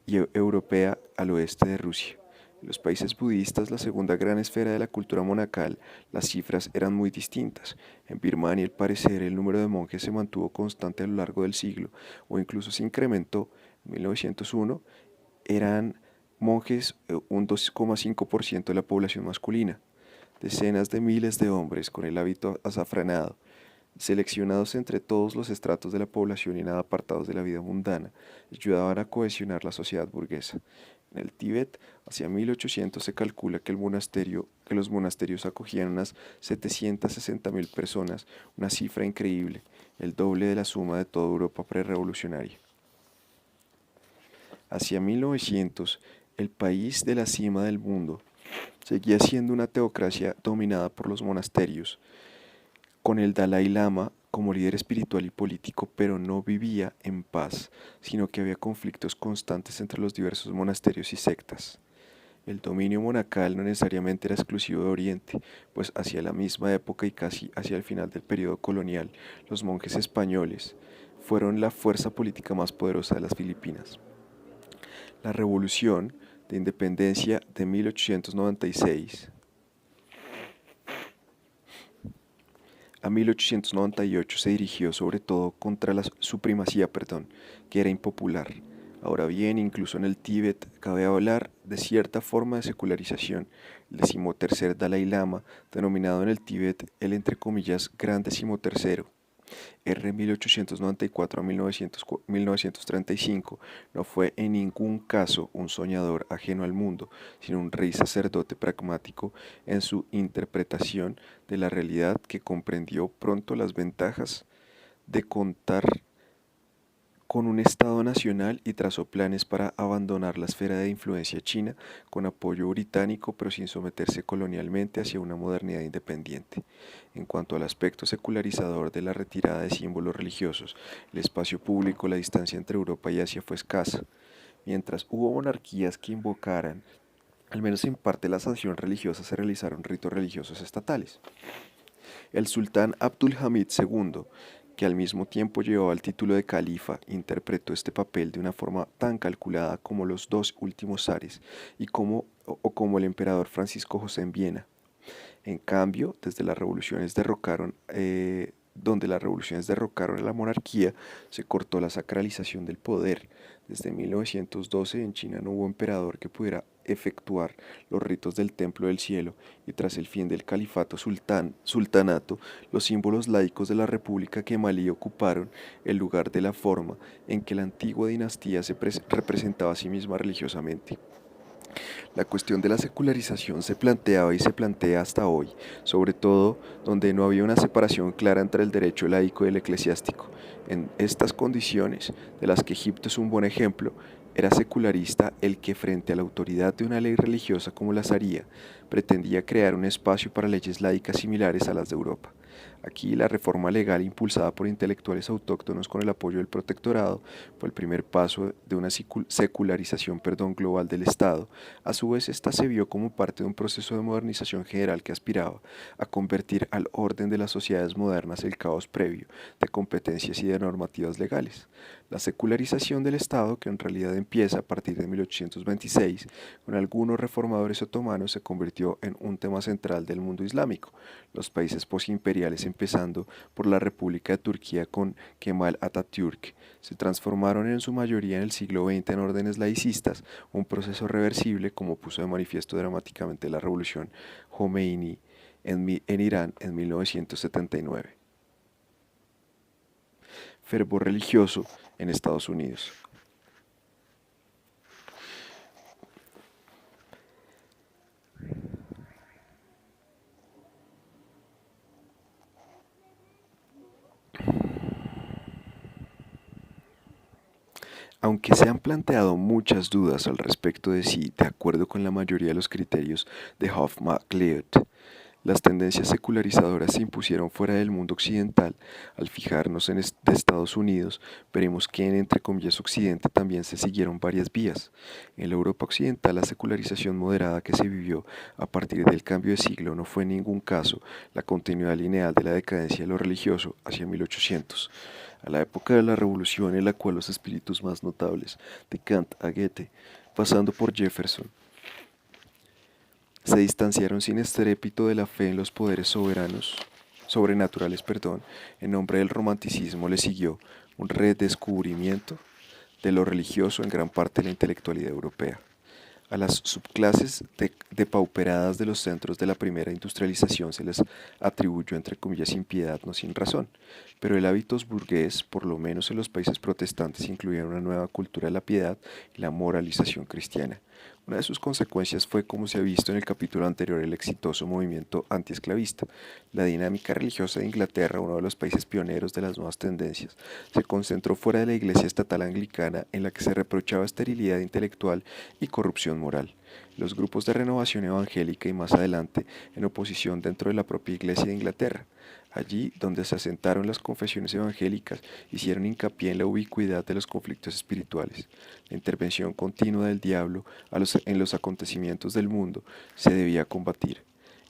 Speaker 1: europea al oeste de Rusia. En los países budistas, la segunda gran esfera de la cultura monacal, las cifras eran muy distintas. En Birmania, al parecer, el número de monjes se mantuvo constante a lo largo del siglo, o incluso se incrementó. En 1901 eran monjes un 2,5% de la población masculina. Decenas de miles de hombres con el hábito azafranado, seleccionados entre todos los estratos de la población y nada apartados de la vida mundana, ayudaban a cohesionar la sociedad burguesa. En el Tíbet, hacia 1800 se calcula que los monasterios acogían unas 760.000 personas, una cifra increíble, el doble de la suma de toda Europa prerevolucionaria. Hacia 1900, el país de la cima del mundo seguía siendo una teocracia dominada por los monasterios, con el Dalai Lama como líder espiritual y político, pero no vivía en paz, sino que había conflictos constantes entre los diversos monasterios y sectas. El dominio monacal no necesariamente era exclusivo de Oriente, pues hacia la misma época y casi hacia el final del periodo colonial, los monjes españoles fueron la fuerza política más poderosa de las Filipinas. La Revolución de Independencia de 1896 a 1898 se dirigió sobre todo contra la supremacía, que era impopular. Ahora bien, incluso en el Tíbet cabe hablar de cierta forma de secularización. El decimotercer Dalai Lama, denominado en el Tíbet el entre comillas Gran Decimotercero, R. 1894 a 1935, no fue en ningún caso un soñador ajeno al mundo, sino un rey sacerdote pragmático en su interpretación de la realidad, que comprendió pronto las ventajas de contar con un Estado nacional y trazó planes para abandonar la esfera de influencia china con apoyo británico, pero sin someterse colonialmente hacia una modernidad independiente. En cuanto al aspecto secularizador de la retirada de símbolos religiosos, el espacio público, la distancia entre Europa y Asia fue escasa. Mientras hubo monarquías que invocaran, al menos en parte, la sanción religiosa, se realizaron ritos religiosos estatales. El sultán Abdulhamid II, que al mismo tiempo llevaba el título de califa, interpretó este papel de una forma tan calculada como los dos últimos zares y como el emperador Francisco José en Viena. En cambio, donde las revoluciones derrocaron a la monarquía, se cortó la sacralización del poder. Desde 1912 en China no hubo emperador que pudiera efectuar los ritos del Templo del Cielo y tras el fin del califato sultanato, los símbolos laicos de la República Kemalí ocuparon el lugar de la forma en que la antigua dinastía se representaba a sí misma religiosamente. La cuestión de la secularización se planteaba y se plantea hasta hoy, sobre todo donde no había una separación clara entre el derecho laico y el eclesiástico. En estas condiciones, de las que Egipto es un buen ejemplo, era secularista el que frente a la autoridad de una ley religiosa como la Sharia, pretendía crear un espacio para leyes laicas similares a las de Europa. Aquí la reforma legal impulsada por intelectuales autóctonos con el apoyo del protectorado fue el primer paso de una secularización global del Estado. A su vez, esta se vio como parte de un proceso de modernización general que aspiraba a convertir al orden de las sociedades modernas el caos previo de competencias y de normativas legales. La secularización del Estado, que en realidad empieza a partir de 1826, con algunos reformadores otomanos, se convirtió en un tema central del mundo islámico. Los países posimperiales, empezando por la República de Turquía con Kemal Atatürk, se transformaron en su mayoría en el siglo XX en órdenes laicistas, un proceso reversible como puso de manifiesto dramáticamente la revolución Jomeini en Irán en 1979. Fervor religioso en Estados Unidos. Aunque se han planteado muchas dudas al respecto de si, de acuerdo con la mayoría de los criterios de Hoff-MacLeod, las tendencias secularizadoras se impusieron fuera del mundo occidental, al fijarnos en de Estados Unidos, veremos que en entre comillas Occidente también se siguieron varias vías. En la Europa occidental, la secularización moderada que se vivió a partir del cambio de siglo no fue en ningún caso la continuidad lineal de la decadencia de lo religioso hacia 1800. A la época de la Revolución, en la cual los espíritus más notables, de Kant a Goethe, pasando por Jefferson, se distanciaron sin estrépito de la fe en los poderes sobrenaturales, en nombre del romanticismo le siguió un redescubrimiento de lo religioso en gran parte de la intelectualidad europea. A las subclases depauperadas de los centros de la primera industrialización se les atribuyó entre comillas sin piedad, no sin razón, pero el hábito burgués, por lo menos en los países protestantes, incluía una nueva cultura de la piedad y la moralización cristiana. Una de sus consecuencias fue, como se ha visto en el capítulo anterior, el exitoso movimiento antiesclavista. La dinámica religiosa de Inglaterra, uno de los países pioneros de las nuevas tendencias, se concentró fuera de la Iglesia estatal anglicana, en la que se reprochaba esterilidad intelectual y corrupción moral. Los grupos de renovación evangélica y más adelante en oposición dentro de la propia Iglesia de Inglaterra. Allí, donde se asentaron las confesiones evangélicas, hicieron hincapié en la ubicuidad de los conflictos espirituales. La intervención continua del diablo en los acontecimientos del mundo se debía combatir.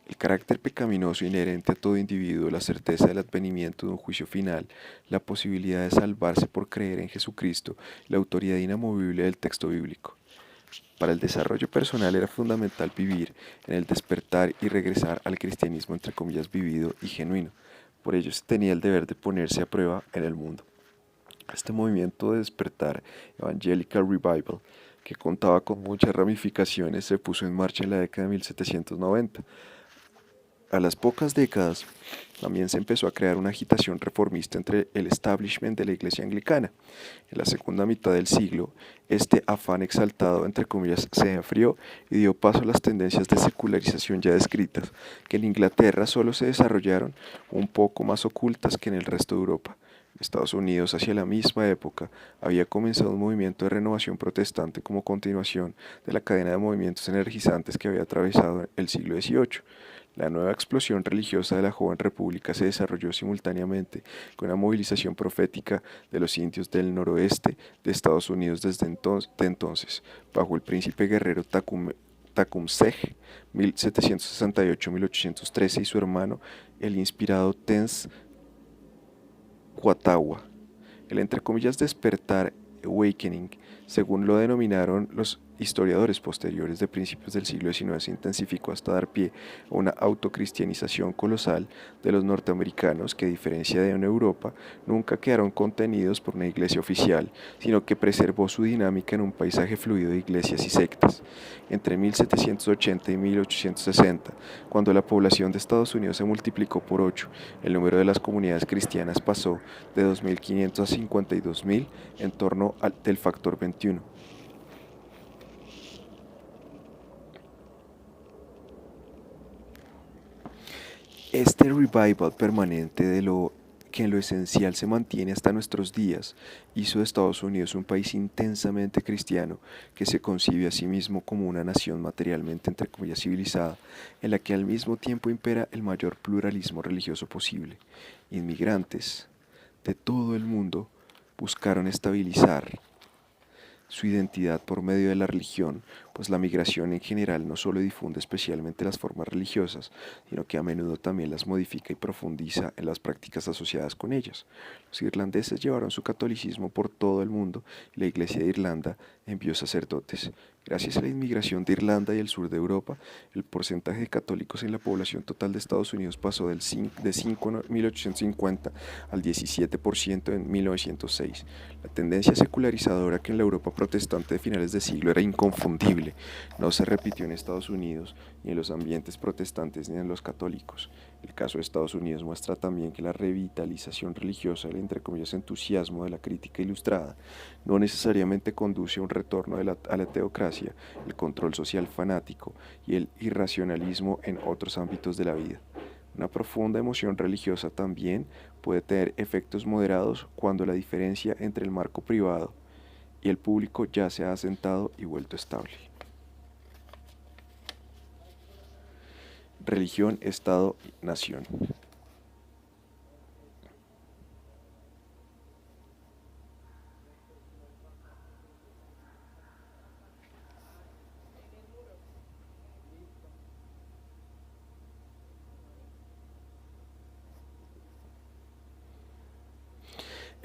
Speaker 1: El carácter pecaminoso inherente a todo individuo, la certeza del advenimiento de un juicio final, la posibilidad de salvarse por creer en Jesucristo, la autoridad inamovible del texto bíblico. Para el desarrollo personal era fundamental vivir en el despertar y regresar al cristianismo entre comillas vivido y genuino. Por ello se tenía el deber de ponerse a prueba en el mundo. Este movimiento de despertar, Evangelical Revival, que contaba con muchas ramificaciones, se puso en marcha en la década de 1790. A las pocas décadas, también se empezó a crear una agitación reformista entre el establishment de la Iglesia anglicana. En la segunda mitad del siglo, este afán exaltado, entre comillas, se enfrió y dio paso a las tendencias de secularización ya descritas, que en Inglaterra solo se desarrollaron un poco más ocultas que en el resto de Europa. Estados Unidos, hacia la misma época, había comenzado un movimiento de renovación protestante como continuación de la cadena de movimientos energizantes que había atravesado el siglo XVIII. La nueva explosión religiosa de la joven república se desarrolló simultáneamente con una movilización profética de los indios del noroeste de Estados Unidos desde entonces, bajo el príncipe guerrero Tecumseh, 1768-1813, y su hermano, el inspirado Tens Cuatagua. El entre comillas despertar awakening, según lo denominaron los historiadores posteriores de principios del siglo XIX, se intensificó hasta dar pie a una autocristianización colosal de los norteamericanos que, a diferencia de en Europa, nunca quedaron contenidos por una iglesia oficial, sino que preservó su dinámica en un paisaje fluido de iglesias y sectas. Entre 1780 y 1860, cuando la población de Estados Unidos se multiplicó por 8, el número de las comunidades cristianas pasó de 2.500 a 52.000 en torno del factor 21. Este revival permanente de lo que en lo esencial se mantiene hasta nuestros días hizo de Estados Unidos un país intensamente cristiano que se concibe a sí mismo como una nación materialmente entre comillas civilizada, en la que al mismo tiempo impera el mayor pluralismo religioso posible. Inmigrantes de todo el mundo buscaron estabilizar su identidad por medio de la religión, pues la migración en general no solo difunde especialmente las formas religiosas, sino que a menudo también las modifica y profundiza en las prácticas asociadas con ellas. Los irlandeses llevaron su catolicismo por todo el mundo y la Iglesia de Irlanda envió sacerdotes. Gracias a la inmigración de Irlanda y el sur de Europa, el porcentaje de católicos en la población total de Estados Unidos pasó de 5 en 1850 al 17% en 1906. La tendencia secularizadora que en la Europa protestante de finales de siglo era inconfundible, no se repitió en Estados Unidos, ni en los ambientes protestantes ni en los católicos. El caso de Estados Unidos muestra también que la revitalización religiosa, el entre comillas entusiasmo de la crítica ilustrada, no necesariamente conduce a un retorno a la teocracia, el control social fanático y el irracionalismo en otros ámbitos de la vida. Una profunda emoción religiosa también puede tener efectos moderados cuando la diferencia entre el marco privado y el público ya se ha asentado y vuelto estable. Religión, Estado, Nación.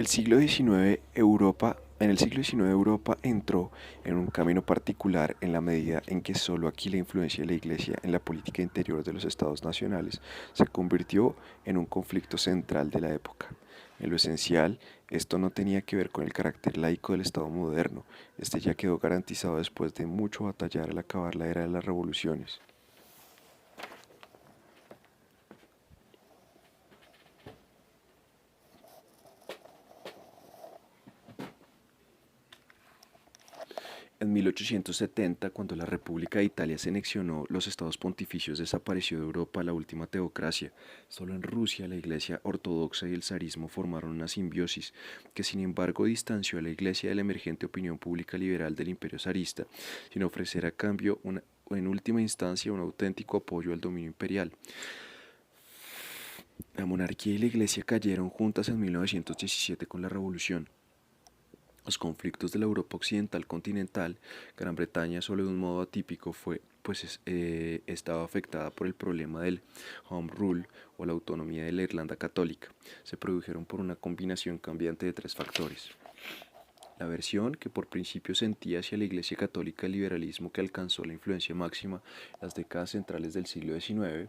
Speaker 1: El siglo XIX Europa En el siglo XIX Europa entró en un camino particular en la medida en que solo aquí la influencia de la Iglesia en la política interior de los estados nacionales se convirtió en un conflicto central de la época. En lo esencial, esto no tenía que ver con el carácter laico del Estado moderno, este ya quedó garantizado después de mucho batallar al acabar la era de las revoluciones. En 1870, cuando la República de Italia se anexionó los estados pontificios, desapareció de Europa la última teocracia. Solo en Rusia la Iglesia ortodoxa y el zarismo formaron una simbiosis que sin embargo distanció a la Iglesia de la emergente opinión pública liberal del imperio zarista, sin ofrecer a cambio en última instancia un auténtico apoyo al dominio imperial. La monarquía y la Iglesia cayeron juntas en 1917 con la Revolución. Los conflictos de la Europa occidental continental, Gran Bretaña solo de un modo atípico estaba afectada por el problema del Home Rule o la autonomía de la Irlanda católica. Se produjeron por una combinación cambiante de tres factores. La versión que por principio sentía hacia la Iglesia Católica el liberalismo que alcanzó la influencia máxima en las décadas centrales del siglo XIX.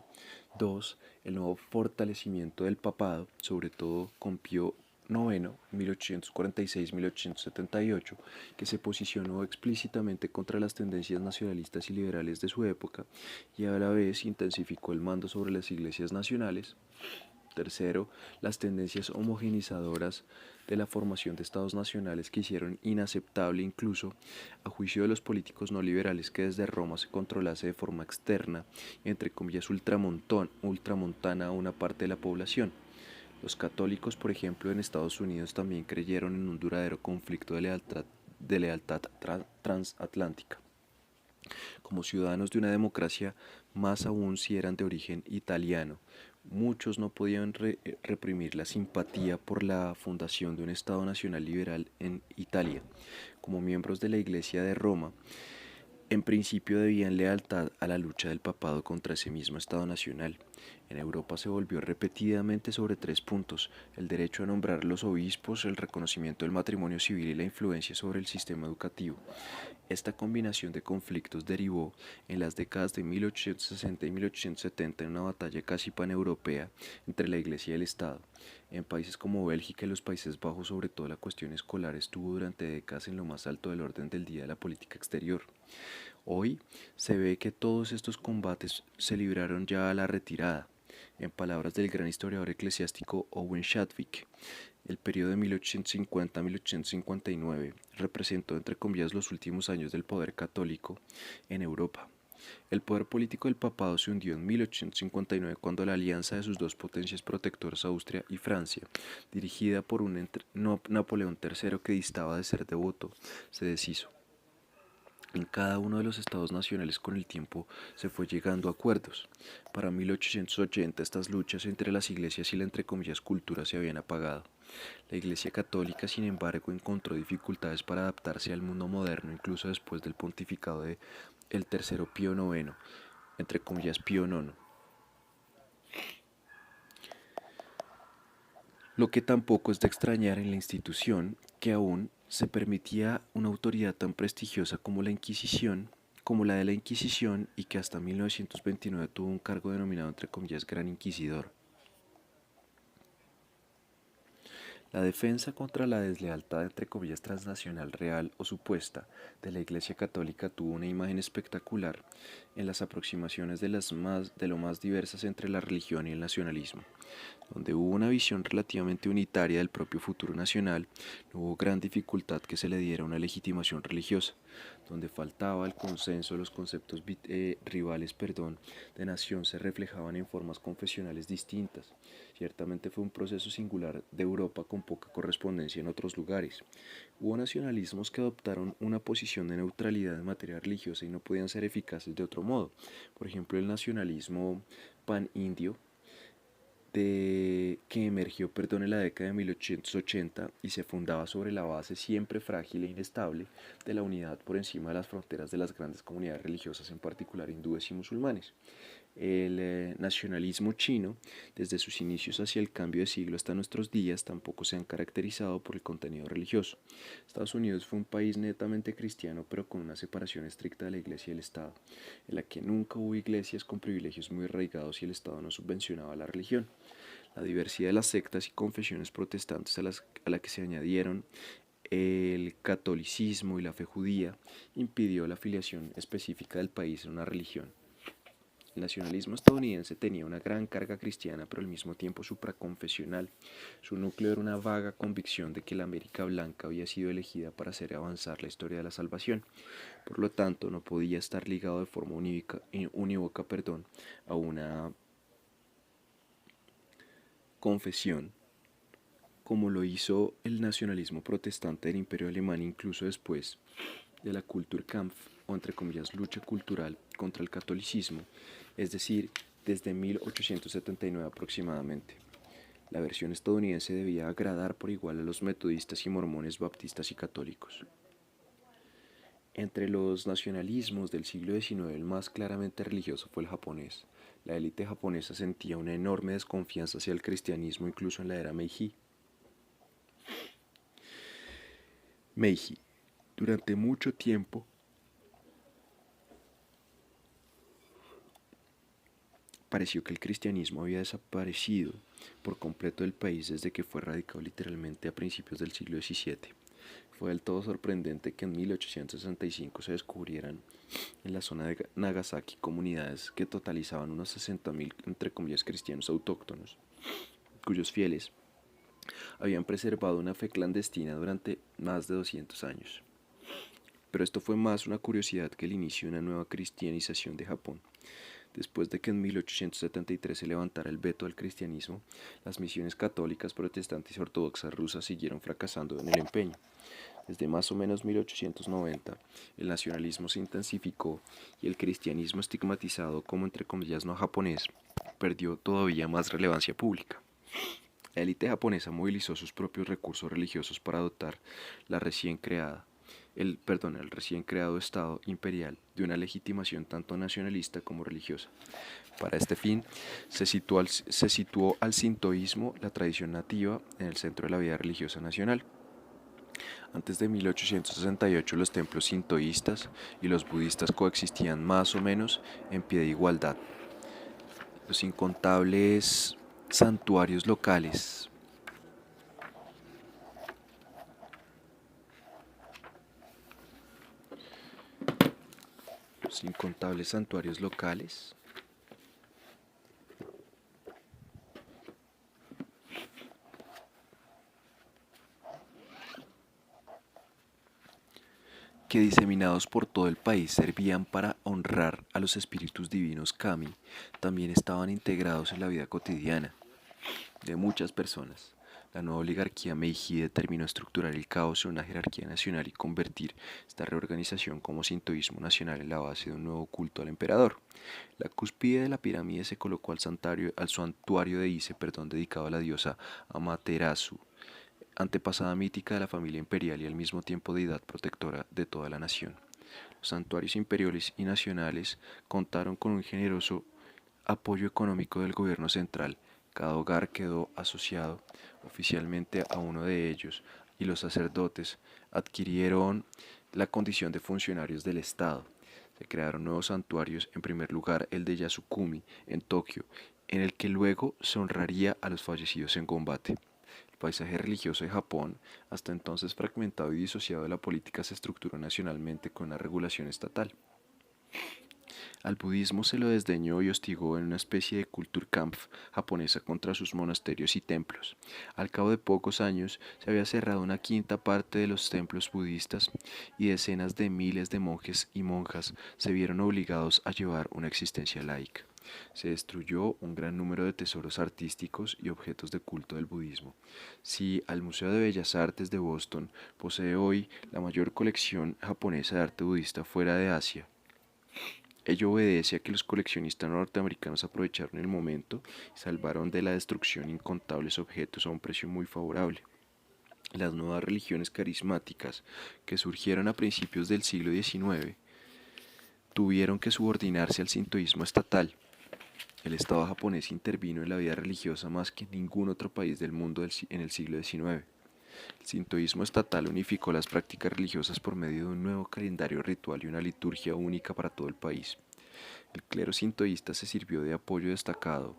Speaker 1: 2. El nuevo fortalecimiento del papado, sobre todo con Pío noveno, 1846-1878, que se posicionó explícitamente contra las tendencias nacionalistas y liberales de su época y a la vez intensificó el mando sobre las iglesias nacionales. Tercero, las tendencias homogenizadoras de la formación de estados nacionales que hicieron inaceptable incluso, a juicio de los políticos no liberales, que desde Roma se controlase de forma externa, entre comillas ultramontana, a una parte de la población. Los católicos, por ejemplo, en Estados Unidos también creyeron en un duradero conflicto de lealtad transatlántica. Como ciudadanos de una democracia, más aún si eran de origen italiano, muchos no podían reprimir la simpatía por la fundación de un Estado nacional liberal en Italia. Como miembros de la Iglesia de Roma, en principio debían lealtad a la lucha del papado contra ese mismo Estado nacional. En Europa se volvió repetidamente sobre tres puntos: el derecho a nombrar los obispos, el reconocimiento del matrimonio civil y la influencia sobre el sistema educativo. Esta combinación de conflictos derivó en las décadas de 1860 y 1870 en una batalla casi paneuropea entre la Iglesia y el Estado. En países como Bélgica y los Países Bajos, sobre todo, la cuestión escolar estuvo durante décadas en lo más alto del orden del día de la política exterior. Hoy se ve que todos estos combates se libraron ya a la retirada. En palabras del gran historiador eclesiástico Owen Chadwick, el periodo de 1850 a 1859 representó, entre comillas, los últimos años del poder católico en Europa. El poder político del papado se hundió en 1859 cuando la alianza de sus dos potencias protectoras, Austria y Francia, dirigida por un Napoleón III que distaba de ser devoto, se deshizo. En cada uno de los estados nacionales con el tiempo se fue llegando a acuerdos. Para 1880 estas luchas entre las iglesias y la, entre comillas, cultura se habían apagado. La Iglesia Católica, sin embargo, encontró dificultades para adaptarse al mundo moderno incluso después del pontificado de el tercero Pío IX, entre comillas Pío IX. Lo que tampoco es de extrañar en la institución que aún se permitía una autoridad tan prestigiosa como la de la Inquisición, y que hasta 1929 tuvo un cargo denominado, entre comillas, Gran Inquisidor. La defensa contra la deslealtad, entre comillas, transnacional real o supuesta de la Iglesia Católica tuvo una imagen espectacular en las aproximaciones de lo más diversas entre la religión y el nacionalismo. Donde hubo una visión relativamente unitaria del propio futuro nacional, no hubo gran dificultad que se le diera una legitimación religiosa. Donde faltaba el consenso, los conceptos rivales de nación se reflejaban en formas confesionales distintas. Ciertamente fue un proceso singular de Europa con poca correspondencia en otros lugares. Hubo nacionalismos que adoptaron una posición de neutralidad en materia religiosa y no podían ser eficaces de otro modo. Por ejemplo, el nacionalismo pan-indio, que emergió, en la década de 1880 y se fundaba sobre la base siempre frágil e inestable de la unidad por encima de las fronteras de las grandes comunidades religiosas, en particular hindúes y musulmanes. El nacionalismo chino, desde sus inicios hacia el cambio de siglo hasta nuestros días, tampoco se han caracterizado por el contenido religioso. Estados Unidos fue un país netamente cristiano, pero con una separación estricta de la Iglesia y el Estado, en la que nunca hubo iglesias con privilegios muy arraigados y el Estado no subvencionaba la religión. La diversidad de las sectas y confesiones protestantes a la que se añadieron el catolicismo y la fe judía impidió la afiliación específica del país en una religión. El nacionalismo estadounidense tenía una gran carga cristiana, pero al mismo tiempo supraconfesional. Su núcleo era una vaga convicción de que la América blanca había sido elegida para hacer avanzar la historia de la salvación. Por lo tanto, no podía estar ligado de forma unívoca a una confesión, como lo hizo el nacionalismo protestante del Imperio Alemán, incluso después de la Kulturkampf, o entre comillas lucha cultural contra el catolicismo, es decir, desde 1879 aproximadamente. La versión estadounidense debía agradar por igual a los metodistas y mormones, baptistas y católicos. Entre los nacionalismos del siglo XIX, el más claramente religioso fue el japonés. La élite japonesa sentía una enorme desconfianza hacia el cristianismo incluso en la era Meiji. Durante mucho tiempo, pareció que el cristianismo había desaparecido por completo del país desde que fue radicado literalmente a principios del siglo XVII. Fue del todo sorprendente que en 1865 se descubrieran en la zona de Nagasaki comunidades que totalizaban unos 60.000, entre comillas, cristianos autóctonos, cuyos fieles habían preservado una fe clandestina durante más de 200 años. Pero esto fue más una curiosidad que el inicio de una nueva cristianización de Japón. Después de que en 1873 se levantara el veto al cristianismo, las misiones católicas, protestantes y ortodoxas rusas siguieron fracasando en el empeño. Desde más o menos 1890, el nacionalismo se intensificó y el cristianismo estigmatizado como entre comillas no japonés perdió todavía más relevancia pública. La élite japonesa movilizó sus propios recursos religiosos para dotar la recién creada, el recién creado Estado imperial de una legitimación tanto nacionalista como religiosa. Para este fin, se situó al sintoísmo, la tradición nativa, en el centro de la vida religiosa nacional. Antes de 1868 los templos sintoístas y los budistas coexistían más o menos en pie de igualdad. Los incontables santuarios locales los incontables santuarios locales que diseminados por todo el país servían para honrar a los espíritus divinos kami, también estaban integrados en la vida cotidiana de muchas personas. La nueva oligarquía Meiji determinó estructurar el caos en una jerarquía nacional y convertir esta reorganización como sintoísmo nacional en la base de un nuevo culto al emperador. La cúspide de la pirámide se colocó al santuario de Ise, dedicado a la diosa Amaterasu, antepasada mítica de la familia imperial y al mismo tiempo deidad protectora de toda la nación. Los santuarios imperiales y nacionales contaron con un generoso apoyo económico del gobierno central. Cada hogar quedó asociado oficialmente a uno de ellos y los sacerdotes adquirieron la condición de funcionarios del Estado. Se crearon nuevos santuarios, en primer lugar el de Yasukuni en Tokio, en el que luego se honraría a los fallecidos en combate. El paisaje religioso de Japón, hasta entonces fragmentado y disociado de la política, se estructuró nacionalmente con una regulación estatal. Al budismo se lo desdeñó y hostigó en una especie de Kulturkampf japonesa contra sus monasterios y templos. Al cabo de pocos años se había cerrado una quinta parte de los templos budistas y decenas de miles de monjes y monjas se vieron obligados a llevar una existencia laica. Se destruyó un gran número de tesoros artísticos y objetos de culto del budismo. Si al Museo de Bellas Artes de Boston posee hoy la mayor colección japonesa de arte budista fuera de Asia, ello obedece a que los coleccionistas norteamericanos aprovecharon el momento y salvaron de la destrucción incontables objetos a un precio muy favorable. Las nuevas religiones carismáticas que surgieron a principios del siglo XIX tuvieron que subordinarse al sintoísmo estatal. El Estado japonés intervino en la vida religiosa más que en ningún otro país del mundo en el siglo XIX. El sintoísmo estatal unificó las prácticas religiosas por medio de un nuevo calendario ritual y una liturgia única para todo el país. El clero sintoísta se sirvió de apoyo destacado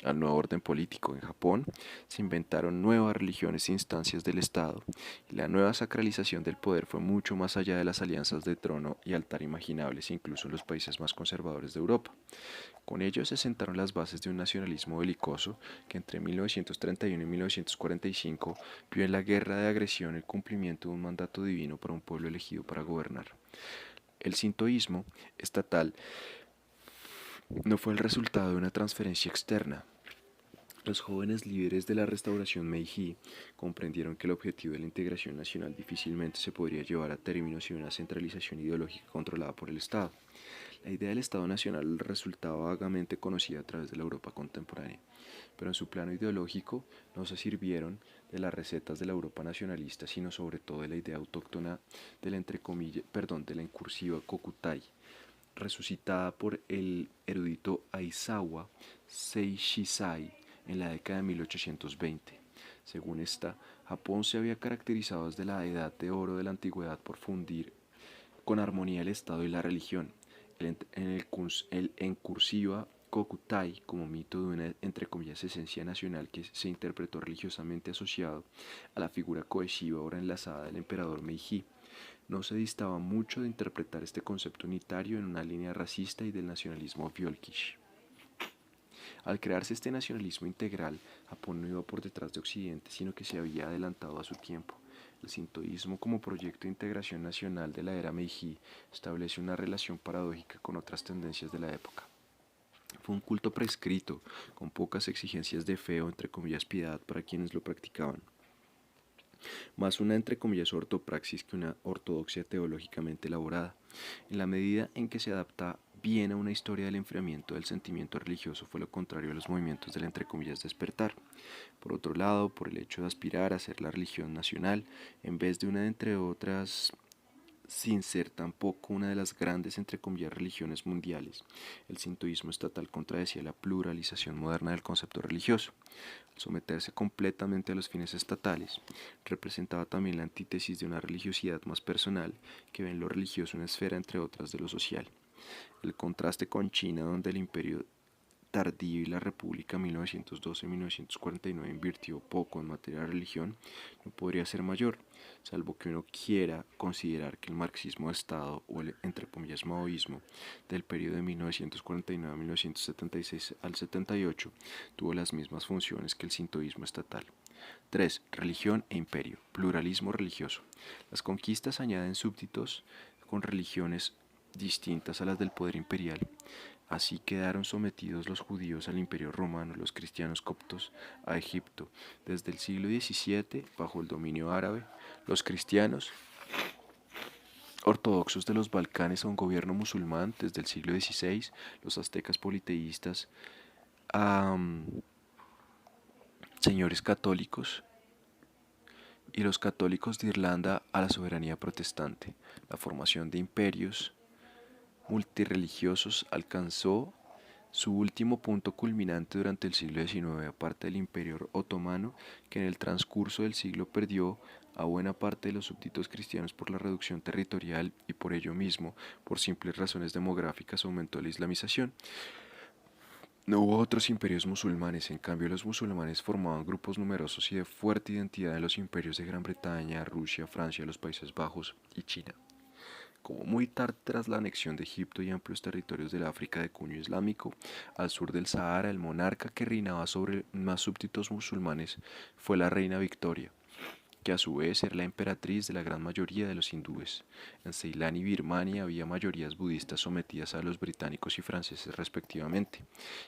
Speaker 1: al nuevo orden político. En Japón se inventaron nuevas religiones e instancias del Estado, y la nueva sacralización del poder fue mucho más allá de las alianzas de trono y altar imaginables, incluso en los países más conservadores de Europa. Con ello se sentaron las bases de un nacionalismo belicoso que entre 1931 y 1945 vio en la guerra de agresión el cumplimiento de un mandato divino para un pueblo elegido para gobernar. El sintoísmo estatal no fue el resultado de una transferencia externa. Los jóvenes líderes de la restauración Meiji comprendieron que el objetivo de la integración nacional difícilmente se podría llevar a término sin una centralización ideológica controlada por el Estado. La idea del Estado Nacional resultaba vagamente conocida a través de la Europa contemporánea, pero en su plano ideológico no se sirvieron de las recetas de la Europa nacionalista, sino sobre todo de la idea autóctona de de la incursiva Kokutai, resucitada por el erudito Aizawa Seishisai en la década de 1820. Según esta, Japón se había caracterizado desde la Edad de Oro de la Antigüedad por fundir con armonía el Estado y la religión. En cursiva Kokutai como mito de una, entre comillas, esencia nacional que se interpretó religiosamente asociado a la figura cohesiva ahora enlazada del emperador Meiji. No se distaba mucho de interpretar este concepto unitario en una línea racista y del nacionalismo Völkisch. Al crearse este nacionalismo integral, Japón no iba por detrás de Occidente, sino que se había adelantado a su tiempo. El sintoísmo como proyecto de integración nacional de la era Meiji establece una relación paradójica con otras tendencias de la época. Fue un culto prescrito, con pocas exigencias de fe o entre comillas piedad para quienes lo practicaban, más una entre comillas ortopraxis que una ortodoxia teológicamente elaborada. En la medida en que se adapta bien a una historia del enfriamiento del sentimiento religioso fue lo contrario a los movimientos del entre comillas despertar. Por otro lado, por el hecho de aspirar a ser la religión nacional, en vez de una de entre otras sin ser tampoco una de las grandes, entre comillas, religiones mundiales. El sintoísmo estatal contradecía la pluralización moderna del concepto religioso. Al someterse completamente a los fines estatales, representaba también la antítesis de una religiosidad más personal que ve en lo religioso una esfera entre otras de lo social. El contraste con China, donde el imperio tardío y la República 1912-1949 invirtió poco en materia de religión, no podría ser mayor, salvo que uno quiera considerar que el marxismo de Estado o el entre comillas maoísmo del periodo de 1949 a 1976 al 78 tuvo las mismas funciones que el sintoísmo estatal. 3. Religión e imperio. Pluralismo religioso. Las conquistas añaden súbditos con religiones distintas a las del poder imperial. Así quedaron sometidos los judíos al imperio romano, los cristianos coptos a Egipto. Desde el siglo XVII, bajo el dominio árabe, los cristianos ortodoxos de los Balcanes a un gobierno musulmán desde el siglo XVI, los aztecas politeístas a señores católicos y los católicos de Irlanda a la soberanía protestante. La formación de imperios multirreligiosos alcanzó su último punto culminante durante el siglo XIX, aparte del Imperio Otomano, que en el transcurso del siglo perdió a buena parte de los súbditos cristianos por la reducción territorial y por ello mismo, por simples razones demográficas, aumentó la islamización. No hubo otros imperios musulmanes, en cambio los musulmanes formaban grupos numerosos y de fuerte identidad en los imperios de Gran Bretaña, Rusia, Francia, los Países Bajos y China. Como muy tarde tras la anexión de Egipto y amplios territorios del África de cuño islámico, al sur del Sahara, el monarca que reinaba sobre más súbditos musulmanes fue la reina Victoria, que a su vez era la emperatriz de la gran mayoría de los hindúes. En Ceilán y Birmania había mayorías budistas sometidas a los británicos y franceses respectivamente.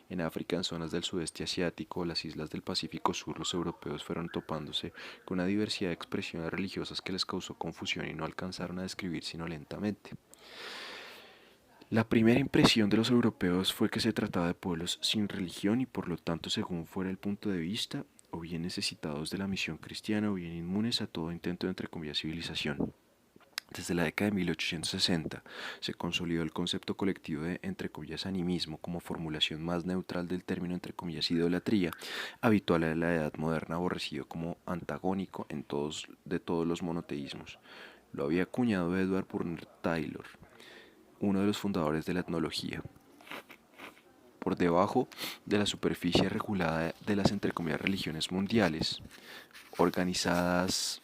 Speaker 1: En África, en zonas del sudeste asiático o las islas del Pacífico Sur, los europeos fueron topándose con una diversidad de expresiones religiosas que les causó confusión y no alcanzaron a describir sino lentamente. La primera impresión de los europeos fue que se trataba de pueblos sin religión y por lo tanto, según fuera el punto de vista, o bien necesitados de la misión cristiana o bien inmunes a todo intento de entre comillas civilización. Desde la década de 1860 se consolidó el concepto colectivo de entre comillas animismo como formulación más neutral del término entre comillas idolatría, habitual en la edad moderna aborrecido como antagónico de todos los monoteísmos. Lo había acuñado Edward Purnell Taylor, uno de los fundadores de la etnología. Por debajo de la superficie regulada de las entre comillas religiones mundiales, organizadas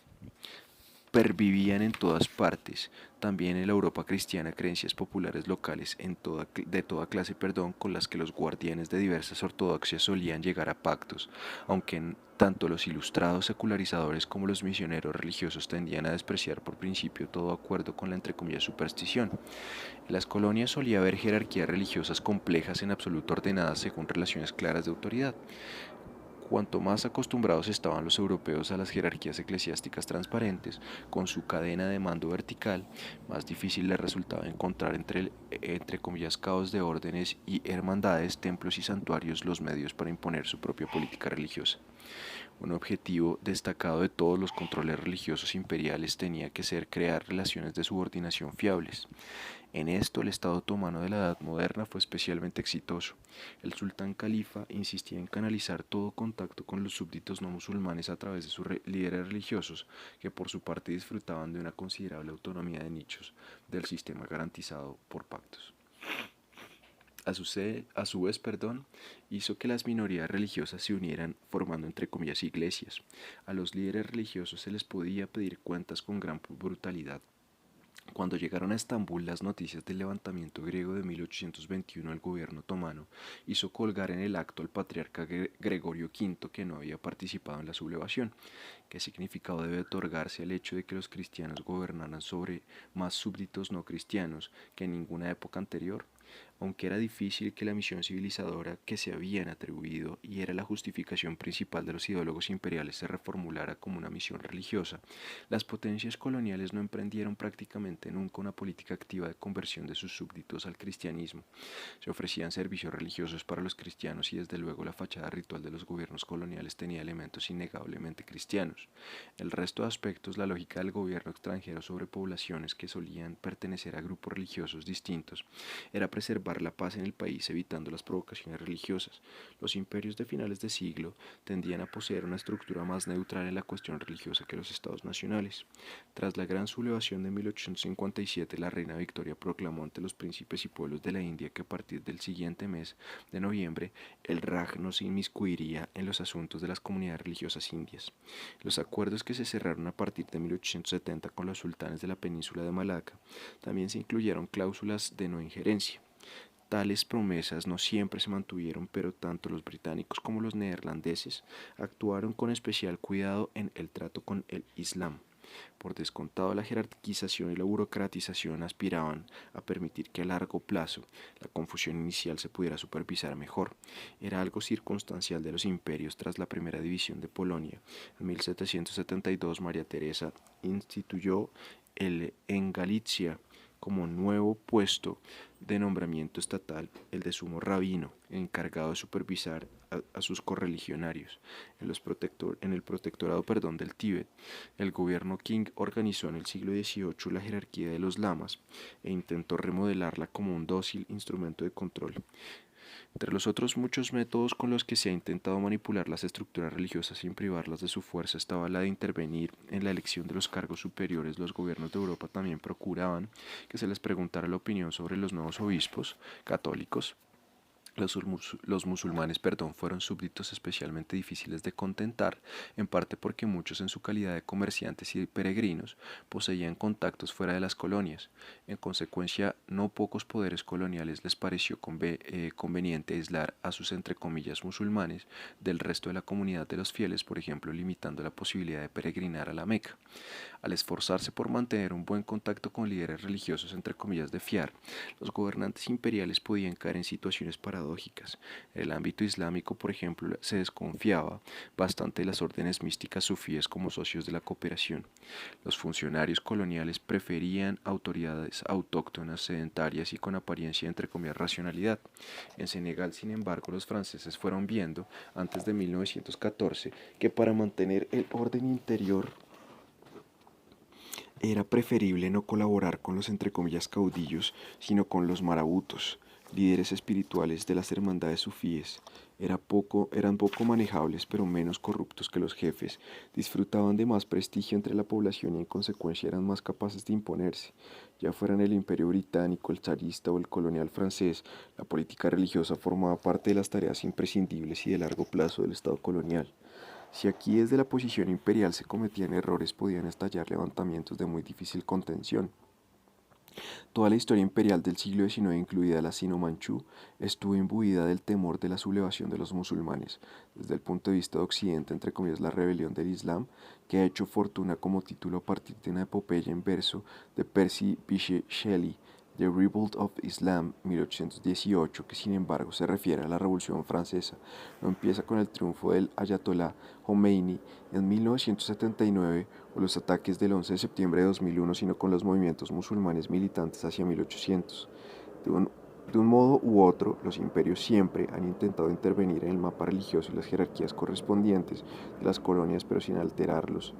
Speaker 1: pervivían en todas partes, también en la Europa cristiana, creencias populares locales de toda clase, con las que los guardianes de diversas ortodoxias solían llegar a pactos, aunque tanto los ilustrados secularizadores como los misioneros religiosos tendían a despreciar por principio todo acuerdo con la entre comillas superstición. En las colonias solía haber jerarquías religiosas complejas en absoluto ordenadas según relaciones claras de autoridad. Cuanto más acostumbrados estaban los europeos a las jerarquías eclesiásticas transparentes, con su cadena de mando vertical, más difícil les resultaba encontrar entre comillas caos de órdenes y hermandades, templos y santuarios los medios para imponer su propia política religiosa. Un objetivo destacado de todos los controles religiosos imperiales tenía que ser crear relaciones de subordinación fiables. En esto el Estado otomano de la Edad Moderna fue especialmente exitoso. El sultán califa insistía en canalizar todo contacto con los súbditos no musulmanes a través de sus líderes religiosos, que por su parte disfrutaban de una considerable autonomía de nichos del sistema garantizado por pactos. A su vez, hizo que las minorías religiosas se unieran formando entre comillas iglesias. A los líderes religiosos se les podía pedir cuentas con gran brutalidad. Cuando llegaron a Estambul las noticias del levantamiento griego de 1821, el gobierno otomano hizo colgar en el acto al patriarca Gregorio V, que no había participado en la sublevación. ¿Qué significado debe otorgarse al hecho de que los cristianos gobernaran sobre más súbditos no cristianos que en ninguna época anterior? Aunque era difícil que la misión civilizadora que se habían atribuido y era la justificación principal de los ideólogos imperiales se reformulara como una misión religiosa, las potencias coloniales no emprendieron prácticamente nunca una política activa de conversión de sus súbditos al cristianismo. Se ofrecían servicios religiosos para los cristianos y desde luego la fachada ritual de los gobiernos coloniales tenía elementos innegablemente cristianos. El resto de aspectos, la lógica del gobierno extranjero sobre poblaciones que solían pertenecer a grupos religiosos distintos, era preservar la paz en el país evitando las provocaciones religiosas. Los imperios de finales de siglo tendían a poseer una estructura más neutral en la cuestión religiosa que los estados nacionales. Tras la gran sublevación de 1857, la reina Victoria proclamó ante los príncipes y pueblos de la India que a partir del siguiente mes de noviembre el Raj no se inmiscuiría en los asuntos de las comunidades religiosas indias. Los acuerdos que se cerraron a partir de 1870 con los sultanes de la península de Malaca también se incluyeron cláusulas de no injerencia. Tales promesas no siempre se mantuvieron, pero tanto los británicos como los neerlandeses actuaron con especial cuidado en el trato con el Islam. Por descontado, la jerarquización y la burocratización aspiraban a permitir que a largo plazo la confusión inicial se pudiera supervisar mejor. Era algo circunstancial de los imperios tras la primera división de Polonia. En 1772, María Teresa instituyó en Galicia como nuevo puesto de nombramiento estatal el de sumo rabino, encargado de supervisar a sus correligionarios. En el protectorado del Tíbet, el gobierno Qing organizó en el siglo XVIII la jerarquía de los lamas e intentó remodelarla como un dócil instrumento de control. Entre los otros muchos métodos con los que se ha intentado manipular las estructuras religiosas sin privarlas de su fuerza estaba la de intervenir en la elección de los cargos superiores. Los gobiernos de Europa también procuraban que se les preguntara la opinión sobre los nuevos obispos católicos. Los musulmanes, fueron súbditos especialmente difíciles de contentar, en parte porque muchos en su calidad de comerciantes y peregrinos poseían contactos fuera de las colonias. En consecuencia, no pocos poderes coloniales les pareció conveniente aislar a sus entre comillas musulmanes del resto de la comunidad de los fieles, por ejemplo, limitando la posibilidad de peregrinar a la Meca. Al esforzarse por mantener un buen contacto con líderes religiosos entre comillas de fiar, los gobernantes imperiales podían caer en situaciones paradójicas. En el ámbito islámico, por ejemplo, se desconfiaba bastante de las órdenes místicas sufíes como socios de la cooperación. Los funcionarios coloniales preferían autoridades autóctonas, sedentarias y con apariencia entre comillas racionalidad. En Senegal, sin embargo, los franceses fueron viendo, antes de 1914, que para mantener el orden interior era preferible no colaborar con los entre comillas caudillos, sino con los marabutos, líderes espirituales de las hermandades sufíes. Eran poco manejables, pero menos corruptos que los jefes, disfrutaban de más prestigio entre la población y en consecuencia eran más capaces de imponerse. Ya fueran el imperio británico, el zarista o el colonial francés, la política religiosa formaba parte de las tareas imprescindibles y de largo plazo del Estado colonial. Si aquí desde la posición imperial se cometían errores, podían estallar levantamientos de muy difícil contención. Toda la historia imperial del siglo XIX, incluida la sino-manchú, estuvo imbuida del temor de la sublevación de los musulmanes. Desde el punto de vista de Occidente, entre comillas, la rebelión del Islam, que ha hecho fortuna como título a partir de una epopeya en verso de Percy Bysshe Shelley, The Revolt of Islam, 1818, que sin embargo se refiere a la Revolución Francesa, no empieza con el triunfo del Ayatollah Khomeini en 1979 o los ataques del 11 de septiembre de 2001, sino con los movimientos musulmanes militantes hacia 1800. De un, de un modo u otro, los imperios siempre han intentado intervenir en el mapa religioso y las jerarquías correspondientes de las colonias, pero sin alterarlos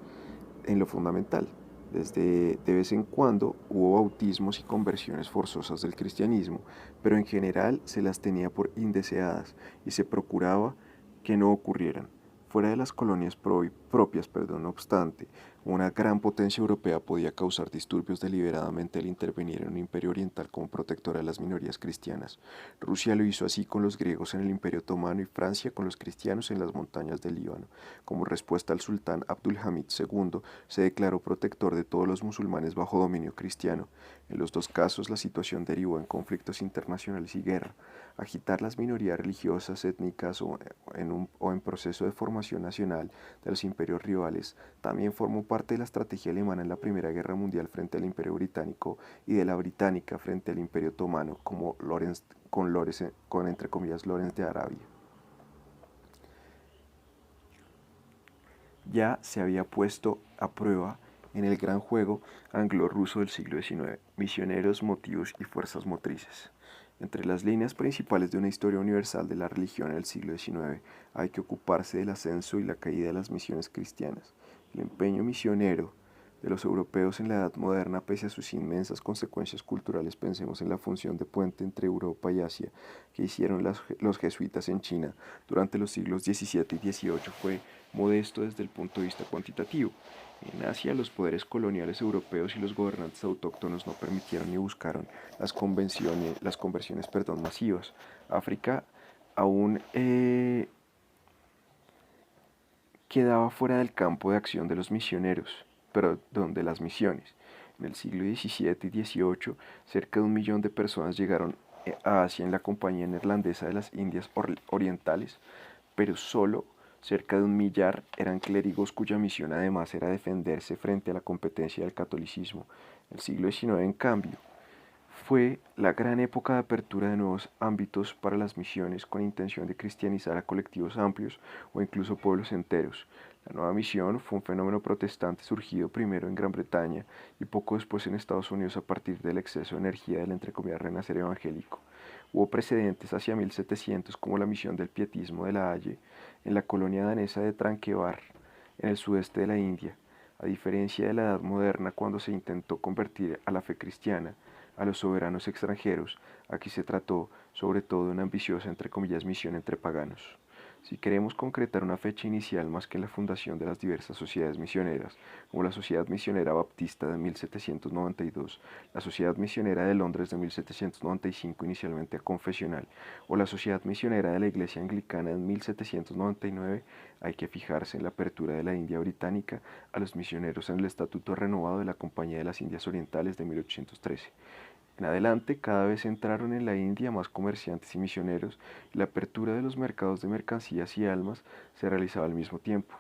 Speaker 1: en lo fundamental. Desde de vez en cuando hubo bautismos y conversiones forzosas del cristianismo, pero en general se las tenía por indeseadas y se procuraba que no ocurrieran. Fuera de las colonias propias, no obstante, una gran potencia europea podía causar disturbios deliberadamente al intervenir en un imperio oriental como protectora de las minorías cristianas. Rusia lo hizo así con los griegos en el Imperio Otomano y Francia con los cristianos en las montañas del Líbano. Como respuesta al sultán Abdulhamid II, se declaró protector de todos los musulmanes bajo dominio cristiano. En los dos casos, la situación derivó en conflictos internacionales y guerra. Agitar las minorías religiosas, étnicas o en proceso de formación nacional de los imperios rivales también formó parte de la estrategia alemana en la Primera Guerra Mundial frente al Imperio Británico y de la británica frente al Imperio Otomano como con entre comillas Lorenz de Arabia. Ya se había puesto a prueba en el gran juego anglo-ruso del siglo XIX, misioneros, motivos y fuerzas motrices. Entre las líneas principales de una historia universal de la religión en el siglo XIX hay que ocuparse del ascenso y la caída de las misiones cristianas. El empeño misionero de los europeos en la Edad Moderna, pese a sus inmensas consecuencias culturales, pensemos en la función de puente entre Europa y Asia que hicieron los jesuitas en China durante los siglos XVII y XVIII, fue modesto desde el punto de vista cuantitativo. En Asia, los poderes coloniales europeos y los gobernantes autóctonos no permitieron ni buscaron las conversiones masivas. África aún quedaba fuera del campo de acción de los misioneros, perdón, de las misiones. En el siglo XVII y XVIII, cerca de 1 millón de personas llegaron a Asia en la Compañía Neerlandesa de las Indias Orientales, pero solo cerca de 1 millar eran clérigos cuya misión además era defenderse frente a la competencia del catolicismo. El siglo XIX, en cambio, fue la gran época de apertura de nuevos ámbitos para las misiones con intención de cristianizar a colectivos amplios o incluso pueblos enteros. La nueva misión fue un fenómeno protestante surgido primero en Gran Bretaña y poco después en Estados Unidos a partir del exceso de energía del entre comillas renacer evangélico. Hubo precedentes hacia 1700 como la misión del pietismo de la Halle en la colonia danesa de Tranquebar, en el sudeste de la India. A diferencia de la Edad Moderna, cuando se intentó convertir a la fe cristiana a los soberanos extranjeros, aquí se trató sobre todo de una ambiciosa entre comillas misión entre paganos. Si queremos concretar una fecha inicial más que la fundación de las diversas sociedades misioneras, como la Sociedad Misionera Baptista de 1792, la Sociedad Misionera de Londres de 1795 inicialmente confesional, o la Sociedad Misionera de la Iglesia Anglicana en 1799, hay que fijarse en la apertura de la India británica a los misioneros en el Estatuto Renovado de la Compañía de las Indias Orientales de 1813. En adelante, cada vez entraron en la India más comerciantes y misioneros, y la apertura de los mercados de mercancías y almas se realizaba al mismo tiempo.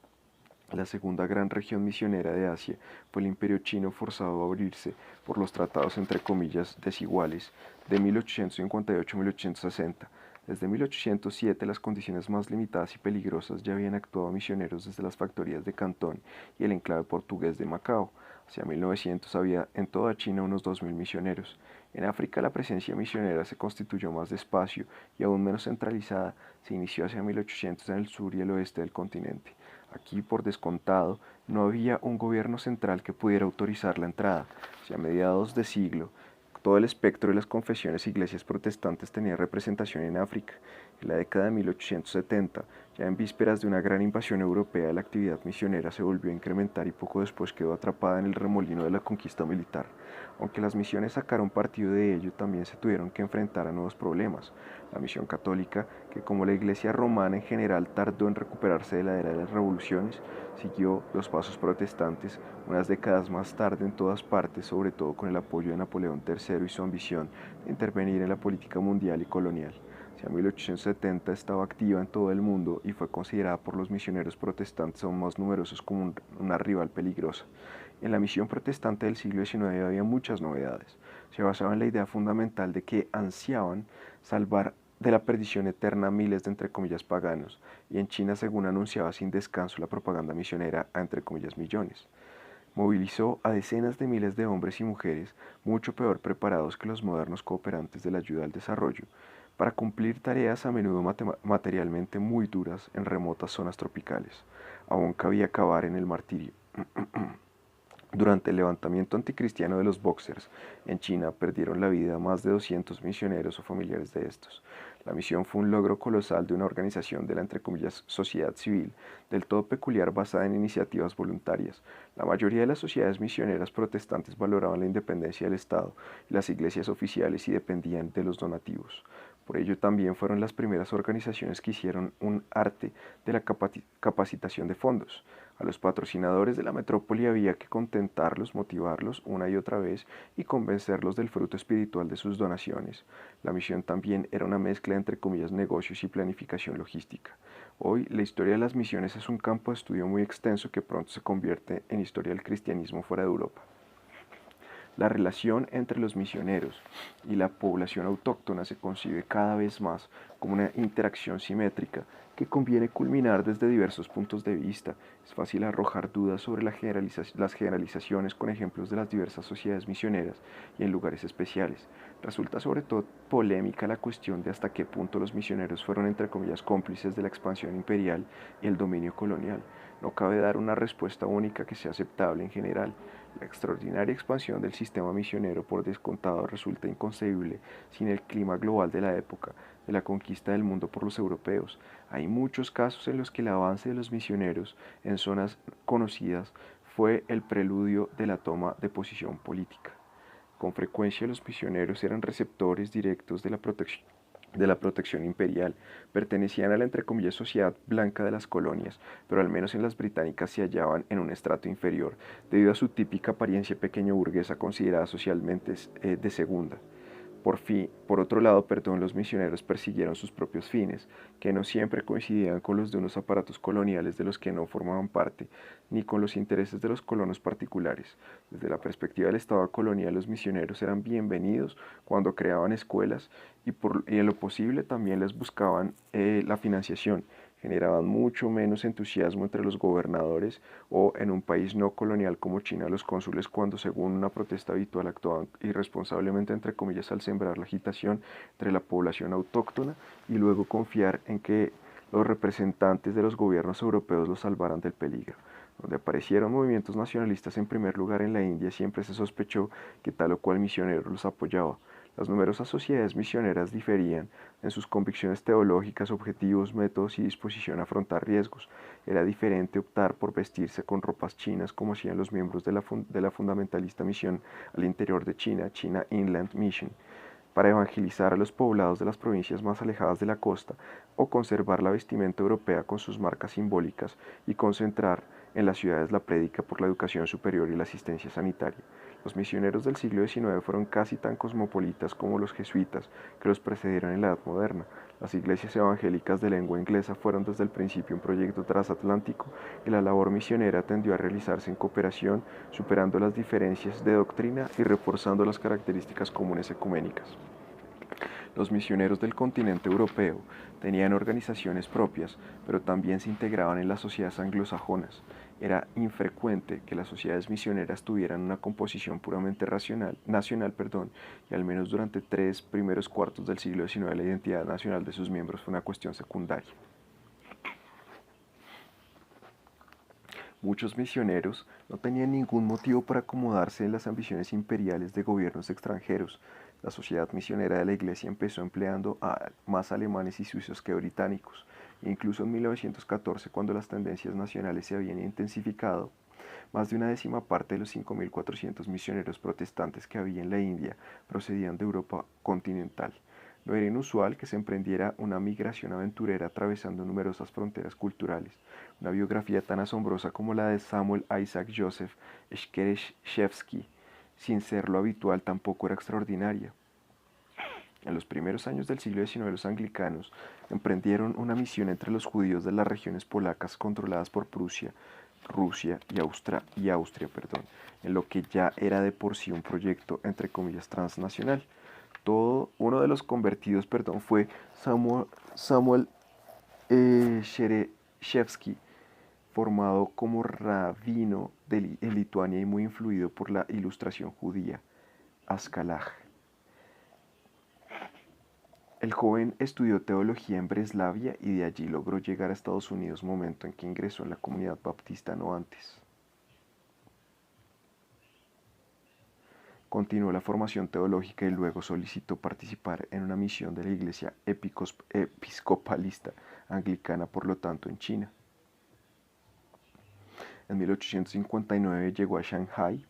Speaker 1: La segunda gran región misionera de Asia fue el Imperio Chino, forzado a abrirse por los tratados entre comillas desiguales de 1858 a 1860. Desde 1807 las condiciones más limitadas y peligrosas ya habían actuado misioneros desde las factorías de Cantón y el enclave portugués de Macao. Hacia 1900 había en toda China unos 2000 misioneros. En África la presencia misionera se constituyó más despacio y aún menos centralizada. Se inició hacia 1800 en el sur y el oeste del continente. Aquí, por descontado, no había un gobierno central que pudiera autorizar la entrada. Hacia mediados de siglo, todo el espectro de las confesiones e iglesias protestantes tenía representación en África. En la década de 1870, ya en vísperas de una gran invasión europea, la actividad misionera se volvió a incrementar y poco después quedó atrapada en el remolino de la conquista militar. Aunque las misiones sacaron partido de ello, también se tuvieron que enfrentar a nuevos problemas. La misión católica, que como la Iglesia romana en general tardó en recuperarse de la era de las revoluciones, siguió los pasos protestantes unas décadas más tarde en todas partes, sobre todo con el apoyo de Napoleón III y su ambición de intervenir en la política mundial y colonial. Hacia 1870 estaba activa en todo el mundo y fue considerada por los misioneros protestantes aún más numerosos como una rival peligrosa. En la misión protestante del siglo XIX había muchas novedades. Se basaba en la idea fundamental de que ansiaban salvar de la perdición eterna a miles de entre comillas paganos, y en China, según anunciaba sin descanso la propaganda misionera, a entre comillas millones. Movilizó a decenas de miles de hombres y mujeres, mucho peor preparados que los modernos cooperantes de la ayuda al desarrollo, para cumplir tareas a menudo materialmente muy duras en remotas zonas tropicales. Aún cabía acabar en el martirio. Durante el levantamiento anticristiano de los Boxers en China perdieron la vida más de 200 misioneros o familiares de estos. La misión fue un logro colosal de una organización de la entre comillas sociedad civil, del todo peculiar basada en iniciativas voluntarias. La mayoría de las sociedades misioneras protestantes valoraban la independencia del Estado y las iglesias oficiales y dependían de los donativos. Por ello también fueron las primeras organizaciones que hicieron un arte de la capacitación de fondos. A los patrocinadores de la metrópoli había que contentarlos, motivarlos una y otra vez y convencerlos del fruto espiritual de sus donaciones. La misión también era una mezcla entre comillas negocios y planificación logística. Hoy la historia de las misiones es un campo de estudio muy extenso que pronto se convierte en historia del cristianismo fuera de Europa. La relación entre los misioneros y la población autóctona se concibe cada vez más como una interacción simétrica que conviene culminar desde diversos puntos de vista. Es fácil arrojar dudas sobre las generalizaciones con ejemplos de las diversas sociedades misioneras y en lugares especiales. Resulta sobre todo polémica la cuestión de hasta qué punto los misioneros fueron entre comillas cómplices de la expansión imperial y el dominio colonial. No cabe dar una respuesta única que sea aceptable en general. La extraordinaria expansión del sistema misionero por descontado resulta inconcebible sin el clima global de la época de la conquista del mundo por los europeos. Hay muchos casos en los que el avance de los misioneros en zonas conocidas fue el preludio de la toma de posición política. Con frecuencia los misioneros eran receptores directos de la protección imperial, pertenecían a la entre comillas sociedad blanca de las colonias, pero al menos en las británicas se hallaban en un estrato inferior, debido a su típica apariencia pequeño burguesa considerada socialmente de segunda. Por otro lado, los misioneros persiguieron sus propios fines, que no siempre coincidían con los de unos aparatos coloniales de los que no formaban parte, ni con los intereses de los colonos particulares. Desde la perspectiva del Estado colonial, los misioneros eran bienvenidos cuando creaban escuelas y en lo posible también les buscaban la financiación. Generaban mucho menos entusiasmo entre los gobernadores o en un país no colonial como China los cónsules cuando según una protesta habitual actuaban irresponsablemente entre comillas al sembrar la agitación entre la población autóctona y luego confiar en que los representantes de los gobiernos europeos los salvaran del peligro. Donde aparecieron movimientos nacionalistas en primer lugar en la India, siempre se sospechó que tal o cual misionero los apoyaba. Las numerosas sociedades misioneras diferían en sus convicciones teológicas, objetivos, métodos y disposición a afrontar riesgos. Era diferente optar por vestirse con ropas chinas como hacían los miembros de la fundamentalista misión al interior de China, China Inland Mission, para evangelizar a los poblados de las provincias más alejadas de la costa, o conservar la vestimenta europea con sus marcas simbólicas y concentrar en las ciudades la prédica por la educación superior y la asistencia sanitaria. Los misioneros del siglo XIX fueron casi tan cosmopolitas como los jesuitas que los precedieron en la Edad Moderna. Las iglesias evangélicas de lengua inglesa fueron desde el principio un proyecto transatlántico y la labor misionera tendió a realizarse en cooperación, superando las diferencias de doctrina y reforzando las características comunes ecuménicas. Los misioneros del continente europeo tenían organizaciones propias, pero también se integraban en las sociedades anglosajonas. Era infrecuente que las sociedades misioneras tuvieran una composición puramente nacional, y al menos durante 3 primeros cuartos del siglo XIX la identidad nacional de sus miembros fue una cuestión secundaria. Muchos misioneros no tenían ningún motivo para acomodarse en las ambiciones imperiales de gobiernos extranjeros. La sociedad misionera de la Iglesia empezó empleando a más alemanes y suizos que británicos. Incluso en 1914, cuando las tendencias nacionales se habían intensificado, más de una décima parte de los 5.400 misioneros protestantes que había en la India procedían de Europa continental. No era inusual que se emprendiera una migración aventurera atravesando numerosas fronteras culturales. Una biografía tan asombrosa como la de Samuel Isaac Joseph Skereshevsky, sin ser lo habitual, tampoco era extraordinaria. En los primeros años del siglo XIX los anglicanos emprendieron una misión entre los judíos de las regiones polacas controladas por Prusia, Rusia y Austria, en lo que ya era de por sí un proyecto entre comillas transnacional. Uno de los convertidos fue Samuel Shereshevsky, formado como rabino en Lituania y muy influido por la ilustración judía, Ascalaj. El joven estudió teología en Breslavia y de allí logró llegar a Estados Unidos, momento en que ingresó en la comunidad baptista no antes. Continuó la formación teológica y luego solicitó participar en una misión de la Iglesia Episcopalista Anglicana, por lo tanto, en China. En 1859 llegó a Shanghái.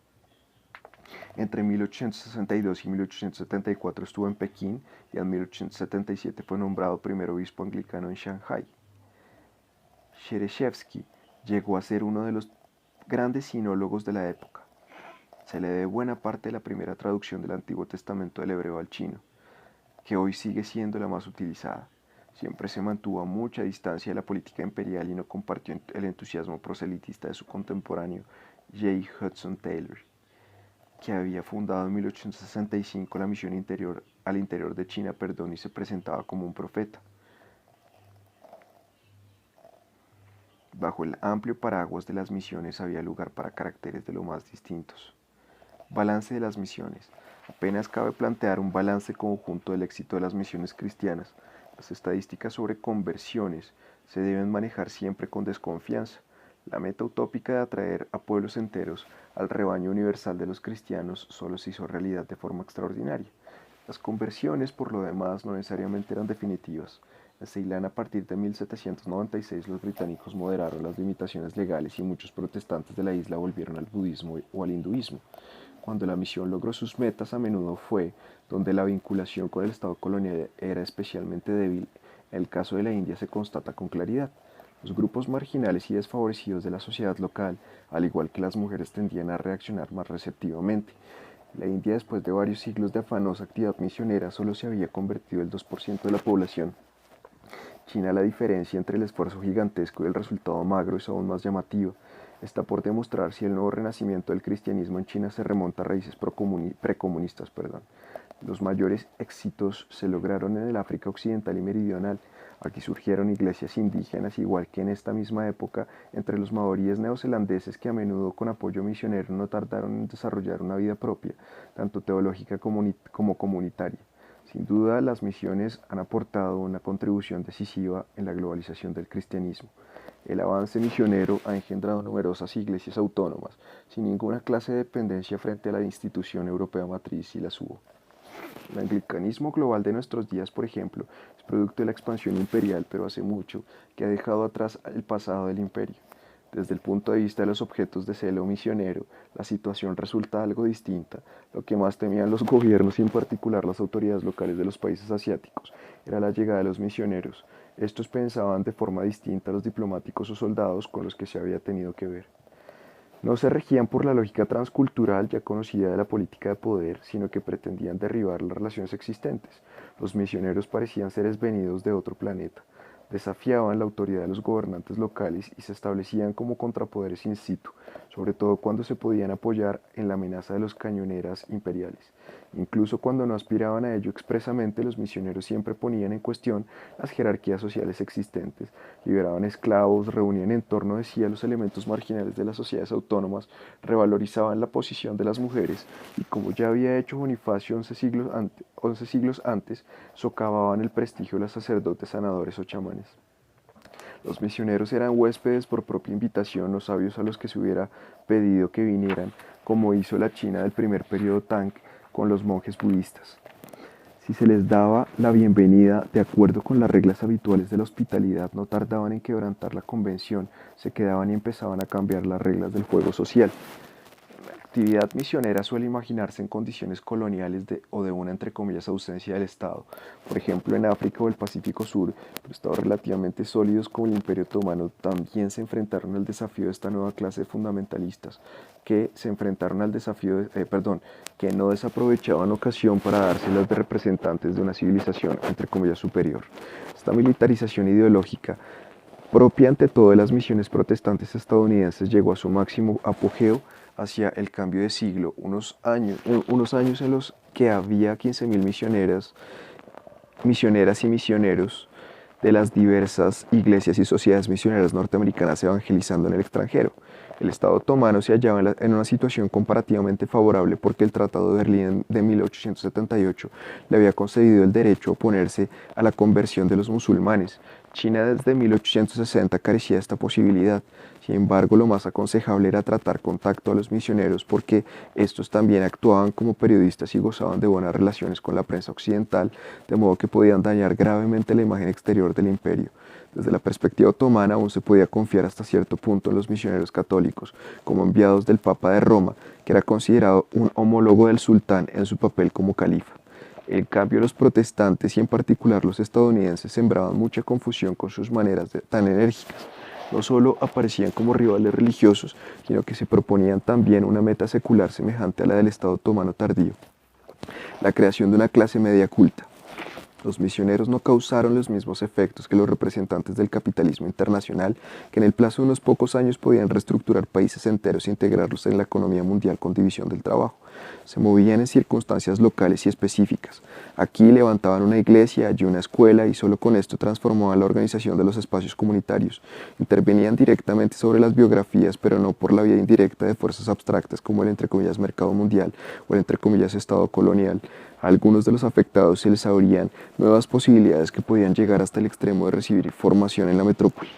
Speaker 1: Entre 1862 y 1874 estuvo en Pekín y en 1877 fue nombrado primer obispo anglicano en Shanghái. Shereshevsky Llegó a ser uno de los grandes sinólogos de la época. Se le debe buena parte de la primera traducción del Antiguo Testamento del hebreo al chino, que hoy sigue siendo la más utilizada. Siempre se mantuvo a mucha distancia de la política imperial y no compartió el entusiasmo proselitista de su contemporáneo J. Hudson Taylor, que había fundado en 1865 la misión al interior de China, y se presentaba como un profeta. Bajo el amplio paraguas de las misiones había lugar para caracteres de lo más distintos. Balance de las misiones. Apenas cabe plantear un balance conjunto del éxito de las misiones cristianas. Las estadísticas sobre conversiones se deben manejar siempre con desconfianza. La meta utópica de atraer a pueblos enteros al rebaño universal de los cristianos solo se hizo realidad de forma extraordinaria. Las conversiones, por lo demás, no necesariamente eran definitivas. En Ceilán, a partir de 1796, los británicos moderaron las limitaciones legales y muchos protestantes de la isla volvieron al budismo o al hinduismo. Cuando la misión logró sus metas, a menudo fue donde la vinculación con el Estado colonial era especialmente débil. En el caso de la India se constata con claridad. Los grupos marginales y desfavorecidos de la sociedad local, al igual que las mujeres, tendían a reaccionar más receptivamente. La India, después de varios siglos de afanosa actividad misionera, solo se había convertido el 2% de la población. China, la diferencia entre el esfuerzo gigantesco y el resultado magro es aún más llamativa. Está por demostrar si el nuevo renacimiento del cristianismo en China se remonta a raíces precomunistas. Los mayores éxitos se lograron en el África occidental y meridional. Aquí surgieron iglesias indígenas, igual que en esta misma época, entre los maoríes neozelandeses que a menudo con apoyo misionero no tardaron en desarrollar una vida propia, tanto teológica como comunitaria. Sin duda, las misiones han aportado una contribución decisiva en la globalización del cristianismo. El avance misionero ha engendrado numerosas iglesias autónomas, sin ninguna clase de dependencia frente a la institución europea matriz si las hubo. El anglicanismo global de nuestros días, por ejemplo, es producto de la expansión imperial, pero hace mucho que ha dejado atrás el pasado del imperio. Desde el punto de vista de los objetos de celo misionero, la situación resulta algo distinta. Lo que más temían los gobiernos y en particular las autoridades locales de los países asiáticos era la llegada de los misioneros. Estos pensaban de forma distinta a los diplomáticos o soldados con los que se había tenido que ver. No se regían por la lógica transcultural ya conocida de la política de poder, sino que pretendían derribar las relaciones existentes. Los misioneros parecían seres venidos de otro planeta. Desafiaban la autoridad de los gobernantes locales y se establecían como contrapoderes in situ, sobre todo cuando se podían apoyar en la amenaza de los cañoneras imperiales. Incluso cuando no aspiraban a ello expresamente, los misioneros siempre ponían en cuestión las jerarquías sociales existentes, liberaban esclavos, reunían en torno de sí a los elementos marginales de las sociedades autónomas, revalorizaban la posición de las mujeres y, como ya había hecho Bonifacio 11 siglos antes, socavaban el prestigio de los sacerdotes sanadores o chamanes. Los misioneros eran huéspedes por propia invitación o sabios a los que se hubiera pedido que vinieran, como hizo la China del primer periodo Tang con los monjes budistas. Si se les daba la bienvenida de acuerdo con las reglas habituales de la hospitalidad, no tardaban en quebrantar la convención, se quedaban y empezaban a cambiar las reglas del juego social. La actividad misionera suele imaginarse en condiciones coloniales o de una, entre comillas, ausencia del Estado. Por ejemplo, en África o el Pacífico Sur, estados relativamente sólidos como el Imperio Otomano también se enfrentaron al desafío de esta nueva clase de fundamentalistas, que se enfrentaron al desafío, que no desaprovechaban ocasión para dárselas de representantes de una civilización, entre comillas, superior. Esta militarización ideológica propia ante todo de las misiones protestantes estadounidenses llegó a su máximo apogeo hacia el cambio de siglo, unos años en los que había 15.000 misioneras y misioneros de las diversas iglesias y sociedades misioneras norteamericanas evangelizando en el extranjero. El Estado otomano se hallaba en una situación comparativamente favorable porque el Tratado de Berlín de 1878 le había concedido el derecho a oponerse a la conversión de los musulmanes. China desde 1860 carecía de esta posibilidad. Sin embargo, lo más aconsejable era tratar contacto a los misioneros porque estos también actuaban como periodistas y gozaban de buenas relaciones con la prensa occidental, de modo que podían dañar gravemente la imagen exterior del imperio. Desde la perspectiva otomana aún se podía confiar hasta cierto punto en los misioneros católicos, como enviados del Papa de Roma, que era considerado un homólogo del sultán en su papel como califa. En cambio, los protestantes y en particular los estadounidenses sembraban mucha confusión con sus maneras tan enérgicas. No solo aparecían como rivales religiosos, sino que se proponían también una meta secular semejante a la del Estado otomano tardío, la creación de una clase media culta. Los misioneros no causaron los mismos efectos que los representantes del capitalismo internacional, que en el plazo de unos pocos años podían reestructurar países enteros e integrarlos en la economía mundial con división del trabajo. Se movían en circunstancias locales y específicas. Aquí levantaban una iglesia, allí una escuela y solo con esto transformaban la organización de los espacios comunitarios. Intervenían directamente sobre las biografías, pero no por la vía indirecta de fuerzas abstractas como el entre comillas mercado mundial o el entre comillas estado colonial. A algunos de los afectados se les abrían nuevas posibilidades que podían llegar hasta el extremo de recibir formación en la metrópoli.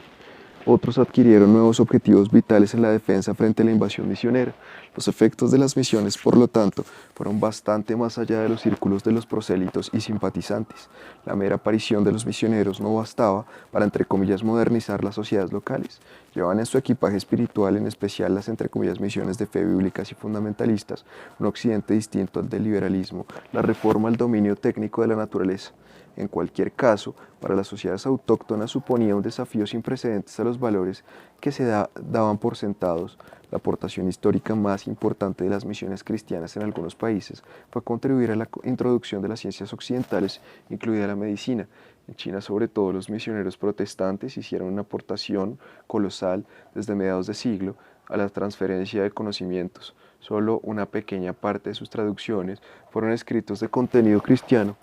Speaker 1: Otros adquirieron nuevos objetivos vitales en la defensa frente a la invasión misionera. Los efectos de las misiones, por lo tanto, fueron bastante más allá de los círculos de los prosélitos y simpatizantes. La mera aparición de los misioneros no bastaba para, entre comillas, modernizar las sociedades locales. Llevaban en su equipaje espiritual, en especial las, entre comillas, misiones de fe bíblicas y fundamentalistas, un occidente distinto al del liberalismo, la reforma al dominio técnico de la naturaleza. En cualquier caso, para las sociedades autóctonas suponía un desafío sin precedentes a los valores que se daban por sentados. La aportación histórica más importante de las misiones cristianas en algunos países fue contribuir a la introducción de las ciencias occidentales, incluida la medicina. En China, sobre todo, los misioneros protestantes hicieron una aportación colosal desde mediados de siglo a la transferencia de conocimientos. Solo una pequeña parte de sus traducciones fueron escritos de contenido cristiano.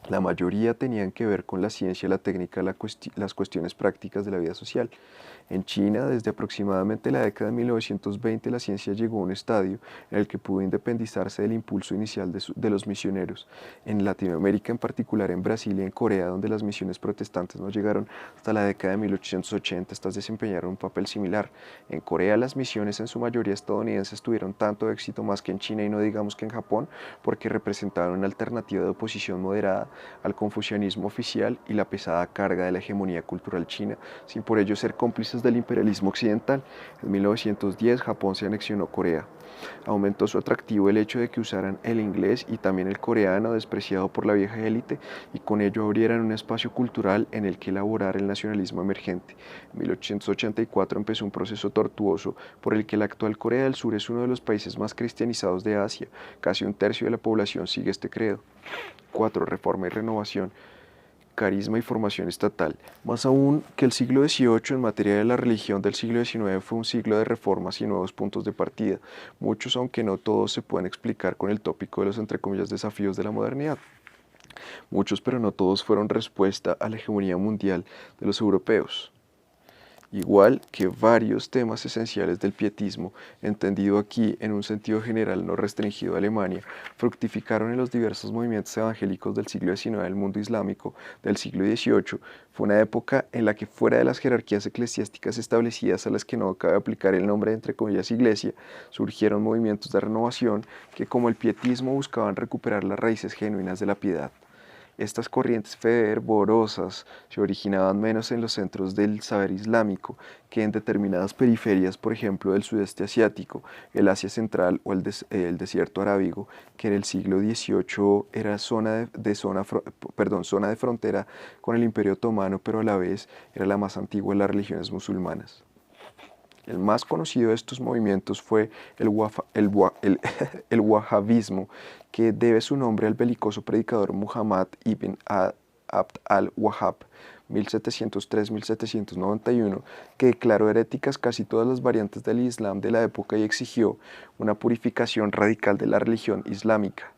Speaker 1: La mayoría tenían que ver con la ciencia, la técnica, las cuestiones prácticas de la vida social. En China, desde aproximadamente la década de 1920, la ciencia llegó a un estadio en el que pudo independizarse del impulso inicial de los misioneros. En Latinoamérica, en particular en Brasil y en Corea, donde las misiones protestantes no llegaron hasta la década de 1880, estas desempeñaron un papel similar. En Corea, las misiones en su mayoría estadounidenses tuvieron tanto éxito más que en China y no digamos que en Japón, porque representaron una alternativa de oposición moderada al confucianismo oficial y la pesada carga de la hegemonía cultural china, sin por ello ser cómplices del imperialismo occidental. En 1910, Japón se anexionó Corea. Aumentó su atractivo el hecho de que usaran el inglés y también el coreano, despreciado por la vieja élite, y con ello abrieran un espacio cultural en el que elaborar el nacionalismo emergente. En 1884 empezó un proceso tortuoso por el que la actual Corea del Sur es uno de los países más cristianizados de Asia. Casi un tercio de la población sigue este credo. 4. Reforma y renovación. Carisma y formación estatal. Más aún que el siglo XVIII en materia de la religión del siglo XIX fue un siglo de reformas y nuevos puntos de partida. Muchos, aunque no todos, se pueden explicar con el tópico de los, entre comillas, desafíos de la modernidad. Muchos, pero no todos, fueron respuesta a la hegemonía mundial de los europeos. Igual que varios temas esenciales del pietismo, entendido aquí en un sentido general no restringido a Alemania, fructificaron en los diversos movimientos evangélicos del siglo XIX del mundo islámico del siglo XVIII. Fue una época en la que, fuera de las jerarquías eclesiásticas establecidas a las que no cabe aplicar el nombre entre comillas iglesia, surgieron movimientos de renovación que, como el pietismo, buscaban recuperar las raíces genuinas de la piedad. Estas corrientes fervorosas se originaban menos en los centros del saber islámico que en determinadas periferias, por ejemplo, del sudeste asiático, el Asia Central o el desierto arábigo, que en el siglo XVIII era zona de frontera con el Imperio Otomano, pero a la vez era la más antigua de las religiones musulmanas. El más conocido de estos movimientos fue el wahabismo, que debe su nombre al belicoso predicador Muhammad ibn Abd al-Wahhab, 1703-1791, que declaró heréticas casi todas las variantes del Islam de la época y exigió una purificación radical de la religión islámica.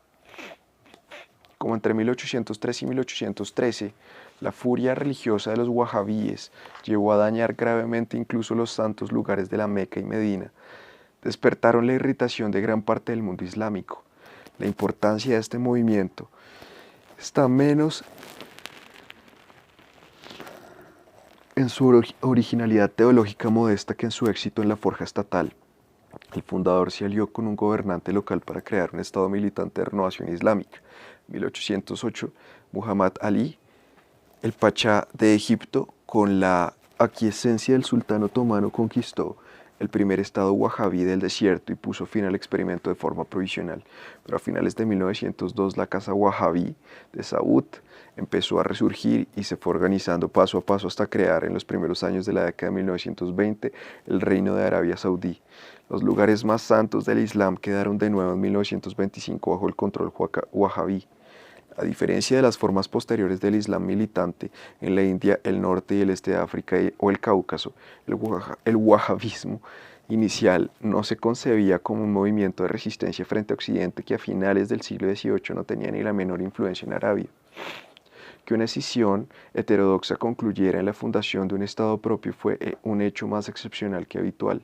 Speaker 1: Como entre 1803 y 1813, la furia religiosa de los wahabíes llevó a dañar gravemente incluso los santos lugares de la Meca y Medina. Despertaron la irritación de gran parte del mundo islámico. La importancia de este movimiento está menos en su originalidad teológica modesta que en su éxito en la forja estatal. El fundador se alió con un gobernante local para crear un estado militante de renovación islámica. En 1808, Muhammad Ali, el pachá de Egipto, con la aquiescencia del sultán otomano, conquistó el primer estado wahhabí del desierto y puso fin al experimento de forma provisional. Pero a finales de 1902 la Casa Wahhabí de Saud empezó a resurgir y se fue organizando paso a paso hasta crear en los primeros años de la década de 1920 el Reino de Arabia Saudí. Los lugares más santos del Islam quedaron de nuevo en 1925 bajo el control wahhabí. A diferencia de las formas posteriores del Islam militante en la India, el norte y el este de África o el Cáucaso, el wahhabismo inicial no se concebía como un movimiento de resistencia frente a Occidente que a finales del siglo XVIII no tenía ni la menor influencia en Arabia. Que una escisión heterodoxa concluyera en la fundación de un Estado propio fue un hecho más excepcional que habitual.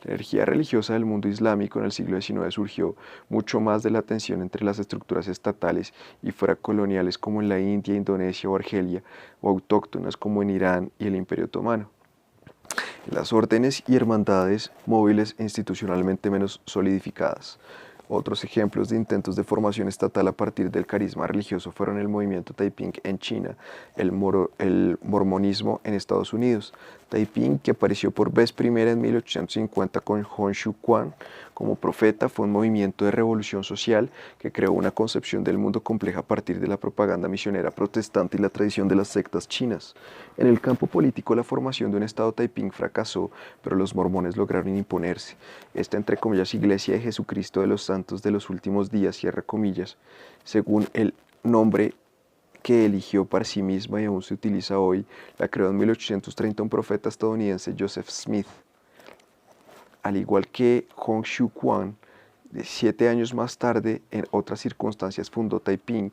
Speaker 1: La energía religiosa del mundo islámico en el siglo XIX surgió mucho más de la tensión entre las estructuras estatales y fuera coloniales como en la India, Indonesia o Argelia, o autóctonas como en Irán y el Imperio Otomano. Las órdenes y hermandades móviles e institucionalmente menos solidificadas. Otros ejemplos de intentos de formación estatal a partir del carisma religioso fueron el movimiento Taiping en China, el mormonismo en Estados Unidos. Taiping, que apareció por vez primera en 1850 con Hong Xiuquan como profeta, fue un movimiento de revolución social que creó una concepción del mundo compleja a partir de la propaganda misionera protestante y la tradición de las sectas chinas. En el campo político, la formación de un Estado Taiping fracasó, pero los mormones lograron imponerse. Esta, entre comillas, Iglesia de Jesucristo de los Santos de los Últimos Días, cierra comillas, según el nombre que eligió para sí misma y aún se utiliza hoy, la creó en 1830 un profeta estadounidense, Joseph Smith. Al igual que Hong Xiuquan, 7 años más tarde, en otras circunstancias, fundó Taiping,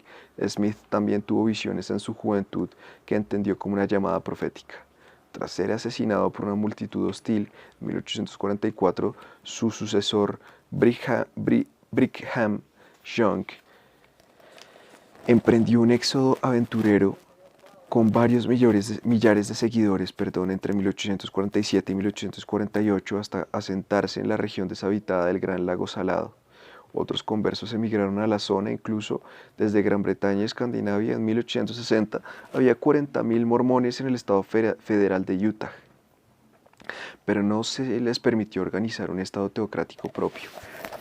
Speaker 1: Smith también tuvo visiones en su juventud que entendió como una llamada profética. Tras ser asesinado por una multitud hostil en 1844, su sucesor Brigham Young emprendió un éxodo aventurero con varios millares de seguidores, entre 1847 y 1848 hasta asentarse en la región deshabitada del Gran Lago Salado. Otros conversos emigraron a la zona, incluso desde Gran Bretaña y Escandinavia. En 1860 había 40.000 mormones en el estado federal de Utah, pero no se les permitió organizar un estado teocrático propio.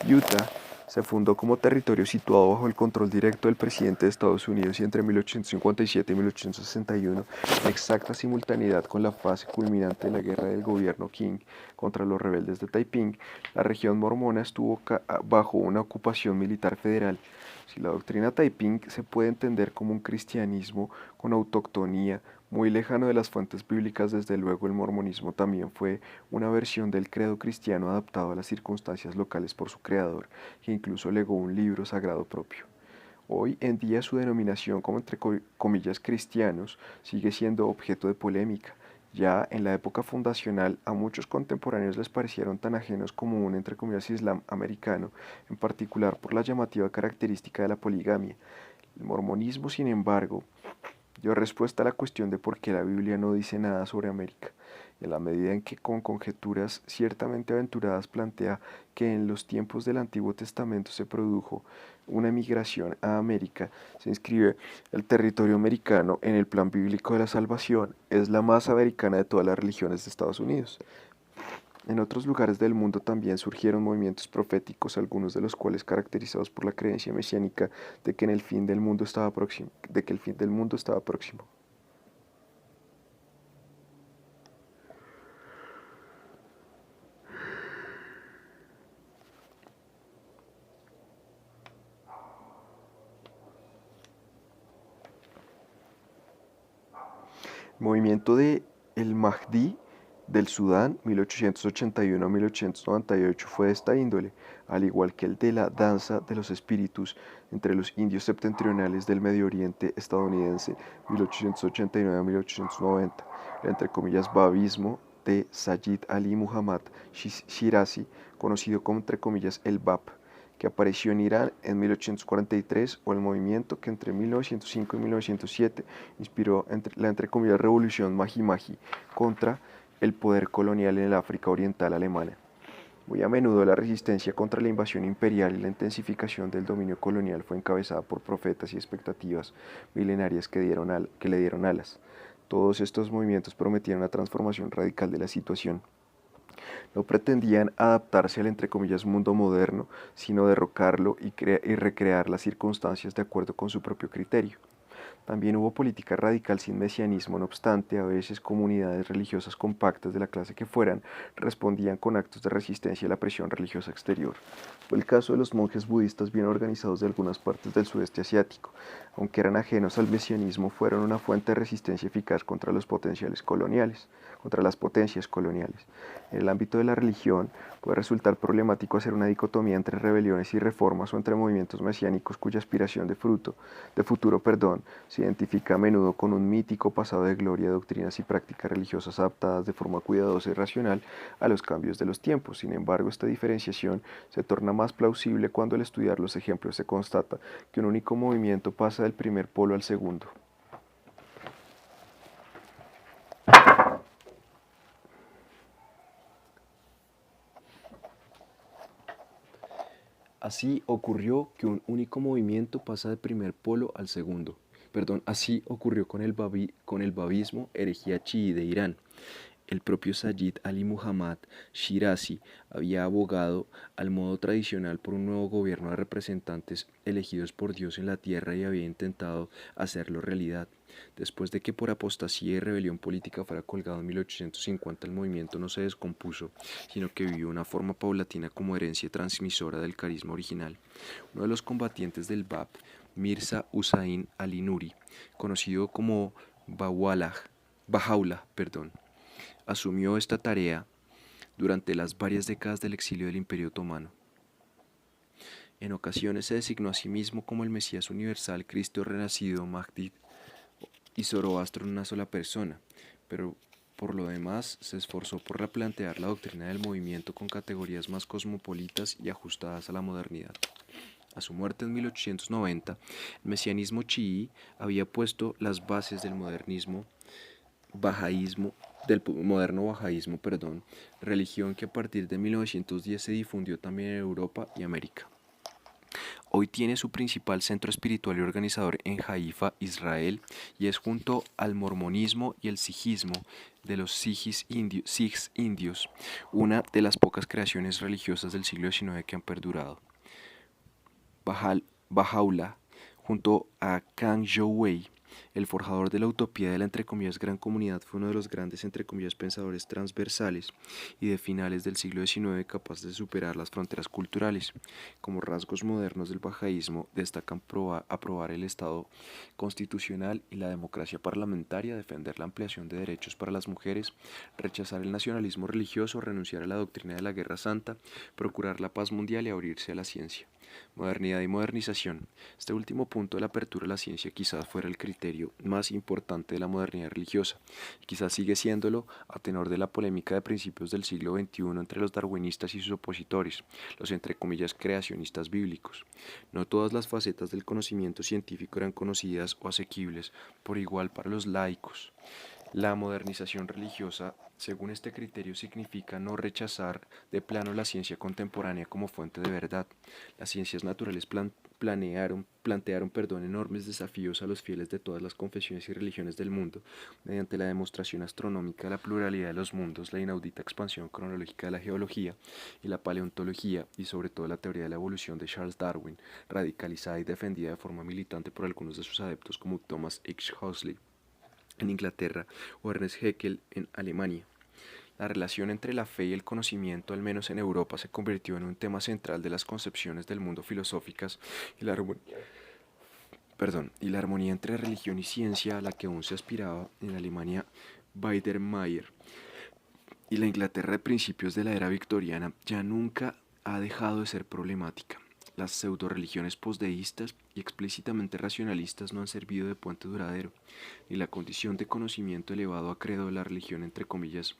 Speaker 1: Utah se fundó como territorio situado bajo el control directo del presidente de Estados Unidos y entre 1857 y 1861, en exacta simultaneidad con la fase culminante de la guerra del gobierno King contra los rebeldes de Taiping, la región mormona estuvo bajo una ocupación militar federal. Si la doctrina Taiping se puede entender como un cristianismo con autoctonía, muy lejano de las fuentes bíblicas, desde luego el mormonismo también fue una versión del credo cristiano adaptado a las circunstancias locales por su creador, que incluso legó un libro sagrado propio. Hoy en día su denominación como entre comillas cristianos sigue siendo objeto de polémica. Ya en la época fundacional a muchos contemporáneos les parecieron tan ajenos como un entre comillas Islam americano, en particular por la llamativa característica de la poligamia. El mormonismo, sin embargo, dio respuesta a la cuestión de por qué la Biblia no dice nada sobre América, y en la medida en que con conjeturas ciertamente aventuradas plantea que en los tiempos del Antiguo Testamento se produjo una migración a América, se inscribe el territorio americano en el plan bíblico de la salvación, es la más americana de todas las religiones de Estados Unidos. En otros lugares del mundo también surgieron movimientos proféticos, algunos de los cuales caracterizados por la creencia mesiánica de que el fin del mundo estaba próximo. Movimiento de El Mahdi del Sudán, 1881 a 1898, fue de esta índole, al igual que el de la danza de los espíritus entre los indios septentrionales del Medio Oriente estadounidense, 1889 a 1890, el entre comillas babismo de Sayyid Ali Muhammad Shirazi, conocido como entre comillas el Bab, que apareció en Irán en 1843, o el movimiento que entre 1905 y 1907 inspiró la entre comillas revolución Maji-Maji contra el poder colonial en el África Oriental alemana. Muy a menudo la resistencia contra la invasión imperial y la intensificación del dominio colonial fue encabezada por profetas y expectativas milenarias que le dieron alas. Todos estos movimientos prometían una transformación radical de la situación No pretendían adaptarse al entre comillas mundo moderno, sino derrocarlo y recrear las circunstancias de acuerdo con su propio criterio. También hubo política radical sin mesianismo, no obstante, a veces comunidades religiosas compactas de la clase que fueran respondían con actos de resistencia a la presión religiosa exterior. Fue el caso de los monjes budistas bien organizados de algunas partes del sudeste asiático, aunque eran ajenos al mesianismo, fueron una fuente de resistencia eficaz contra los potenciales coloniales, contra las potencias coloniales. En el ámbito de la religión, puede resultar problemático hacer una dicotomía entre rebeliones y reformas o entre movimientos mesiánicos cuya aspiración de futuro, se identifica a menudo con un mítico pasado de gloria, doctrinas y prácticas religiosas adaptadas de forma cuidadosa y racional a los cambios de los tiempos. Sin embargo, esta diferenciación se torna más plausible cuando al estudiar los ejemplos se constata que un único movimiento pasa del primer polo al segundo. Así ocurrió que un único movimiento pasa del primer polo al segundo. Así ocurrió con el babismo, herejía chií de Irán. El propio Sayyid Ali Muhammad Shirazi había abogado al modo tradicional por un nuevo gobierno de representantes elegidos por Dios en la tierra y había intentado hacerlo realidad. Después de que por apostasía y rebelión política fuera colgado en 1850, el movimiento no se descompuso, sino que vivió una forma paulatina como herencia transmisora del carisma original. Uno de los combatientes del Bab, Mirza Hussain Ali Nuri, conocido como Bahá'u'lláh, asumió esta tarea durante las varias décadas del exilio del Imperio Otomano. En ocasiones se designó a sí mismo como el Mesías universal, Cristo renacido, Mahdi y Zoroastro en una sola persona, pero por lo demás se esforzó por replantear la doctrina del movimiento con categorías más cosmopolitas y ajustadas a la modernidad. A su muerte en 1890, el mesianismo chií había puesto las bases del moderno bajaísmo, religión que a partir de 1910 se difundió también en Europa y América. Hoy tiene su principal centro espiritual y organizador en Haifa, Israel, y es junto al mormonismo y el sijismo de los sikhs indios, una de las pocas creaciones religiosas del siglo XIX que han perdurado. Bahá'u'lláh, junto a Kang Youwei, el forjador de la utopía de la entre comillas gran comunidad, fue uno de los grandes entre comillas pensadores transversales y de finales del siglo XIX capaces de superar las fronteras culturales. Como rasgos modernos del bajaísmo destacan aprobar el Estado constitucional y la democracia parlamentaria, defender la ampliación de derechos para las mujeres, rechazar el nacionalismo religioso, renunciar a la doctrina de la Guerra Santa, procurar la paz mundial y abrirse a la ciencia. Modernidad y modernización. Este último punto de la apertura a la ciencia quizás fuera el criterio más importante de la modernidad religiosa, y quizás sigue siéndolo a tenor de la polémica de principios del siglo XXI entre los darwinistas y sus opositores, los entre comillas creacionistas bíblicos. No todas las facetas del conocimiento científico eran conocidas o asequibles por igual para los laicos. La modernización religiosa, según este criterio, significa no rechazar de plano la ciencia contemporánea como fuente de verdad. Las ciencias naturales plantearon enormes desafíos a los fieles de todas las confesiones y religiones del mundo, mediante la demostración astronómica de la pluralidad de los mundos, la inaudita expansión cronológica de la geología y la paleontología, y sobre todo la teoría de la evolución de Charles Darwin, radicalizada y defendida de forma militante por algunos de sus adeptos como Thomas H. Huxley en Inglaterra o Ernest Haeckel en Alemania. La relación entre la fe y el conocimiento, al menos en Europa, se convirtió en un tema central de las concepciones del mundo filosóficas y y la armonía entre religión y ciencia a la que aún se aspiraba en Alemania Biedermeier y la Inglaterra de principios de la era victoriana ya nunca ha dejado de ser problemática. Las pseudo-religiones posdeístas y explícitamente racionalistas no han servido de puente duradero, ni la condición de conocimiento elevado ha creado la religión la entre comillas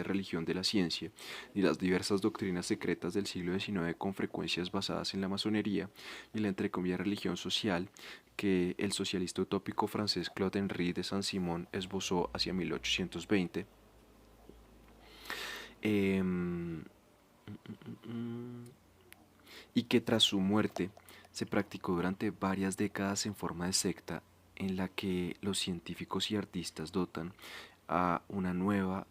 Speaker 1: religión de la ciencia, ni las diversas doctrinas secretas del siglo XIX con frecuencias basadas en la masonería, ni la entre comillas religión social que el socialista utópico francés Claude Henry de Saint-Simon esbozó hacia 1820. Y que tras su muerte se practicó durante varias décadas en forma de secta en la que los científicos y artistas dotan a una nueva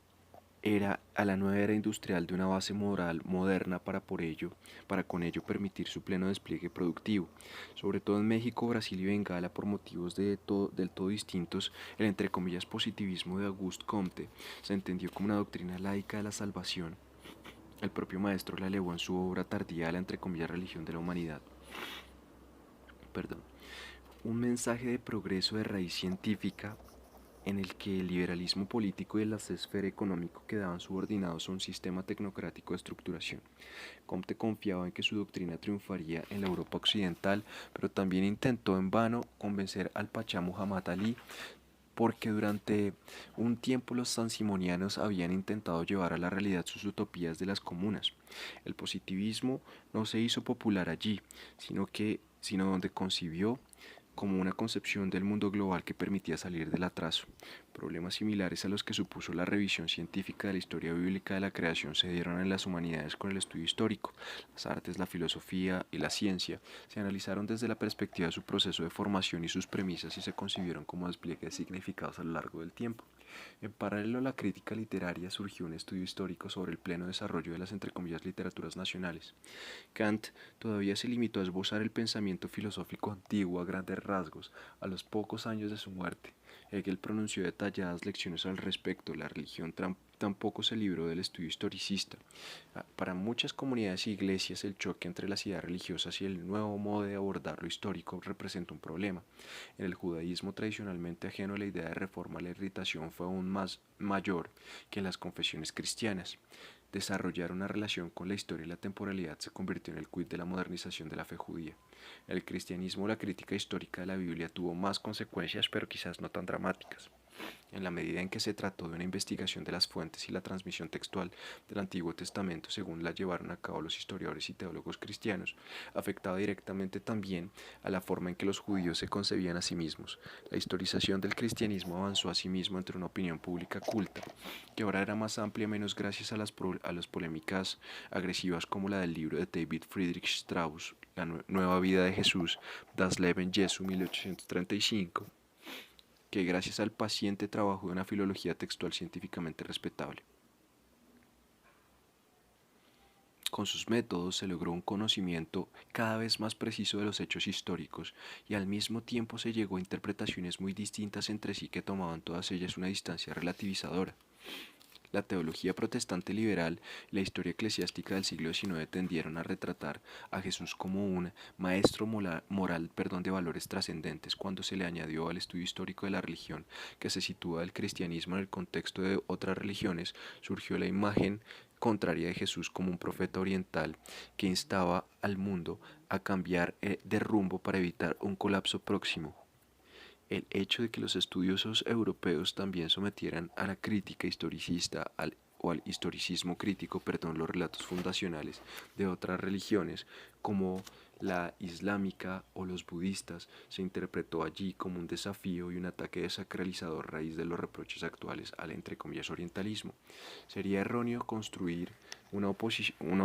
Speaker 1: era a la nueva era industrial de una base moral moderna para con ello permitir su pleno despliegue productivo. Sobre todo en México, Brasil y Bengala, por motivos del todo distintos, el entre comillas positivismo de Auguste Comte se entendió como una doctrina laica de la salvación. El propio maestro la elevó en su obra tardía la entre comillas religión de la humanidad. Perdón. Un mensaje de progreso de raíz científica en el que el liberalismo político y el laissez-faire económico quedaban subordinados a un sistema tecnocrático de estructuración. Comte confiaba en que su doctrina triunfaría en la Europa occidental, pero también intentó en vano convencer al Pachá Muhammad Ali, porque durante un tiempo los sansimonianos habían intentado llevar a la realidad sus utopías de las comunas. El positivismo no se hizo popular allí, sino donde concibió como una concepción del mundo global que permitía salir del atraso. Problemas similares a los que supuso la revisión científica de la historia bíblica de la creación se dieron en las humanidades con el estudio histórico. Las artes, la filosofía y la ciencia se analizaron desde la perspectiva de su proceso de formación y sus premisas y se concibieron como despliegue de significados a lo largo del tiempo. En paralelo a la crítica literaria surgió un estudio histórico sobre el pleno desarrollo de las entre comillas literaturas nacionales. Kant todavía se limitó a esbozar el pensamiento filosófico antiguo a grandes rasgos a los pocos años de su muerte. Hegel pronunció detalladas lecciones al respecto. La religión tampoco se libró del estudio historicista. Para muchas comunidades e iglesias, el choque entre las ideas religiosas y el nuevo modo de abordar lo histórico representa un problema. En el judaísmo tradicionalmente ajeno a la idea de reforma, la irritación fue aún más mayor que en las confesiones cristianas. Desarrollar una relación con la historia y la temporalidad se convirtió en el quid de la modernización de la fe judía. En el cristianismo, la crítica histórica de la Biblia tuvo más consecuencias, pero quizás no tan dramáticas. En la medida en que se trató de una investigación de las fuentes y la transmisión textual del Antiguo Testamento según la llevaron a cabo los historiadores y teólogos cristianos, afectaba directamente también a la forma en que los judíos se concebían a sí mismos. La historización del cristianismo avanzó a sí mismo entre una opinión pública culta, que ahora era más amplia menos gracias a las polémicas agresivas como la del libro de David Friedrich Strauss, La nueva vida de Jesús, Das Leben Jesu 1835, que gracias al paciente trabajo de una filología textual científicamente respetable. Con sus métodos se logró un conocimiento cada vez más preciso de los hechos históricos y al mismo tiempo se llegó a interpretaciones muy distintas entre sí que tomaban todas ellas una distancia relativizadora. La teología protestante liberal y la historia eclesiástica del siglo XIX tendieron a retratar a Jesús como un maestro moral de valores trascendentes cuando se le añadió al estudio histórico de la religión que se sitúa el cristianismo en el contexto de otras religiones, surgió la imagen contraria de Jesús como un profeta oriental que instaba al mundo a cambiar de rumbo para evitar un colapso próximo. El hecho de que los estudiosos europeos también sometieran a la crítica historicista o al historicismo crítico, perdón, los relatos fundacionales de otras religiones, como la islámica o los budistas, se interpretó allí como un desafío y un ataque desacralizador a raíz de los reproches actuales al entre comillas orientalismo. Sería erróneo construir una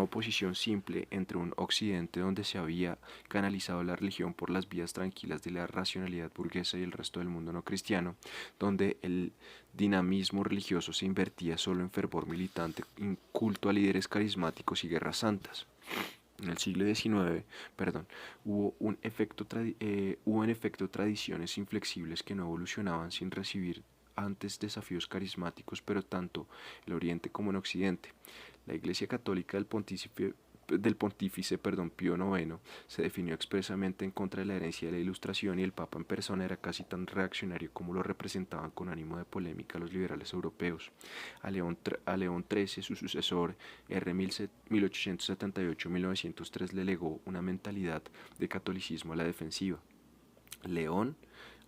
Speaker 1: oposición simple entre un occidente donde se había canalizado la religión por las vías tranquilas de la racionalidad burguesa y el resto del mundo no cristiano, donde el dinamismo religioso se invertía solo en fervor militante, culto a líderes carismáticos y guerras santas. En el siglo XIX, hubo en efecto tradiciones inflexibles que no evolucionaban sin recibir antes desafíos carismáticos, pero tanto en Oriente como en Occidente. La Iglesia Católica del pontífice Pío IX se definió expresamente en contra de la herencia de la Ilustración y el Papa en persona era casi tan reaccionario como lo representaban con ánimo de polémica los liberales europeos. A León XIII, su sucesor, R. 1878-1903, le legó una mentalidad de catolicismo a la defensiva. León,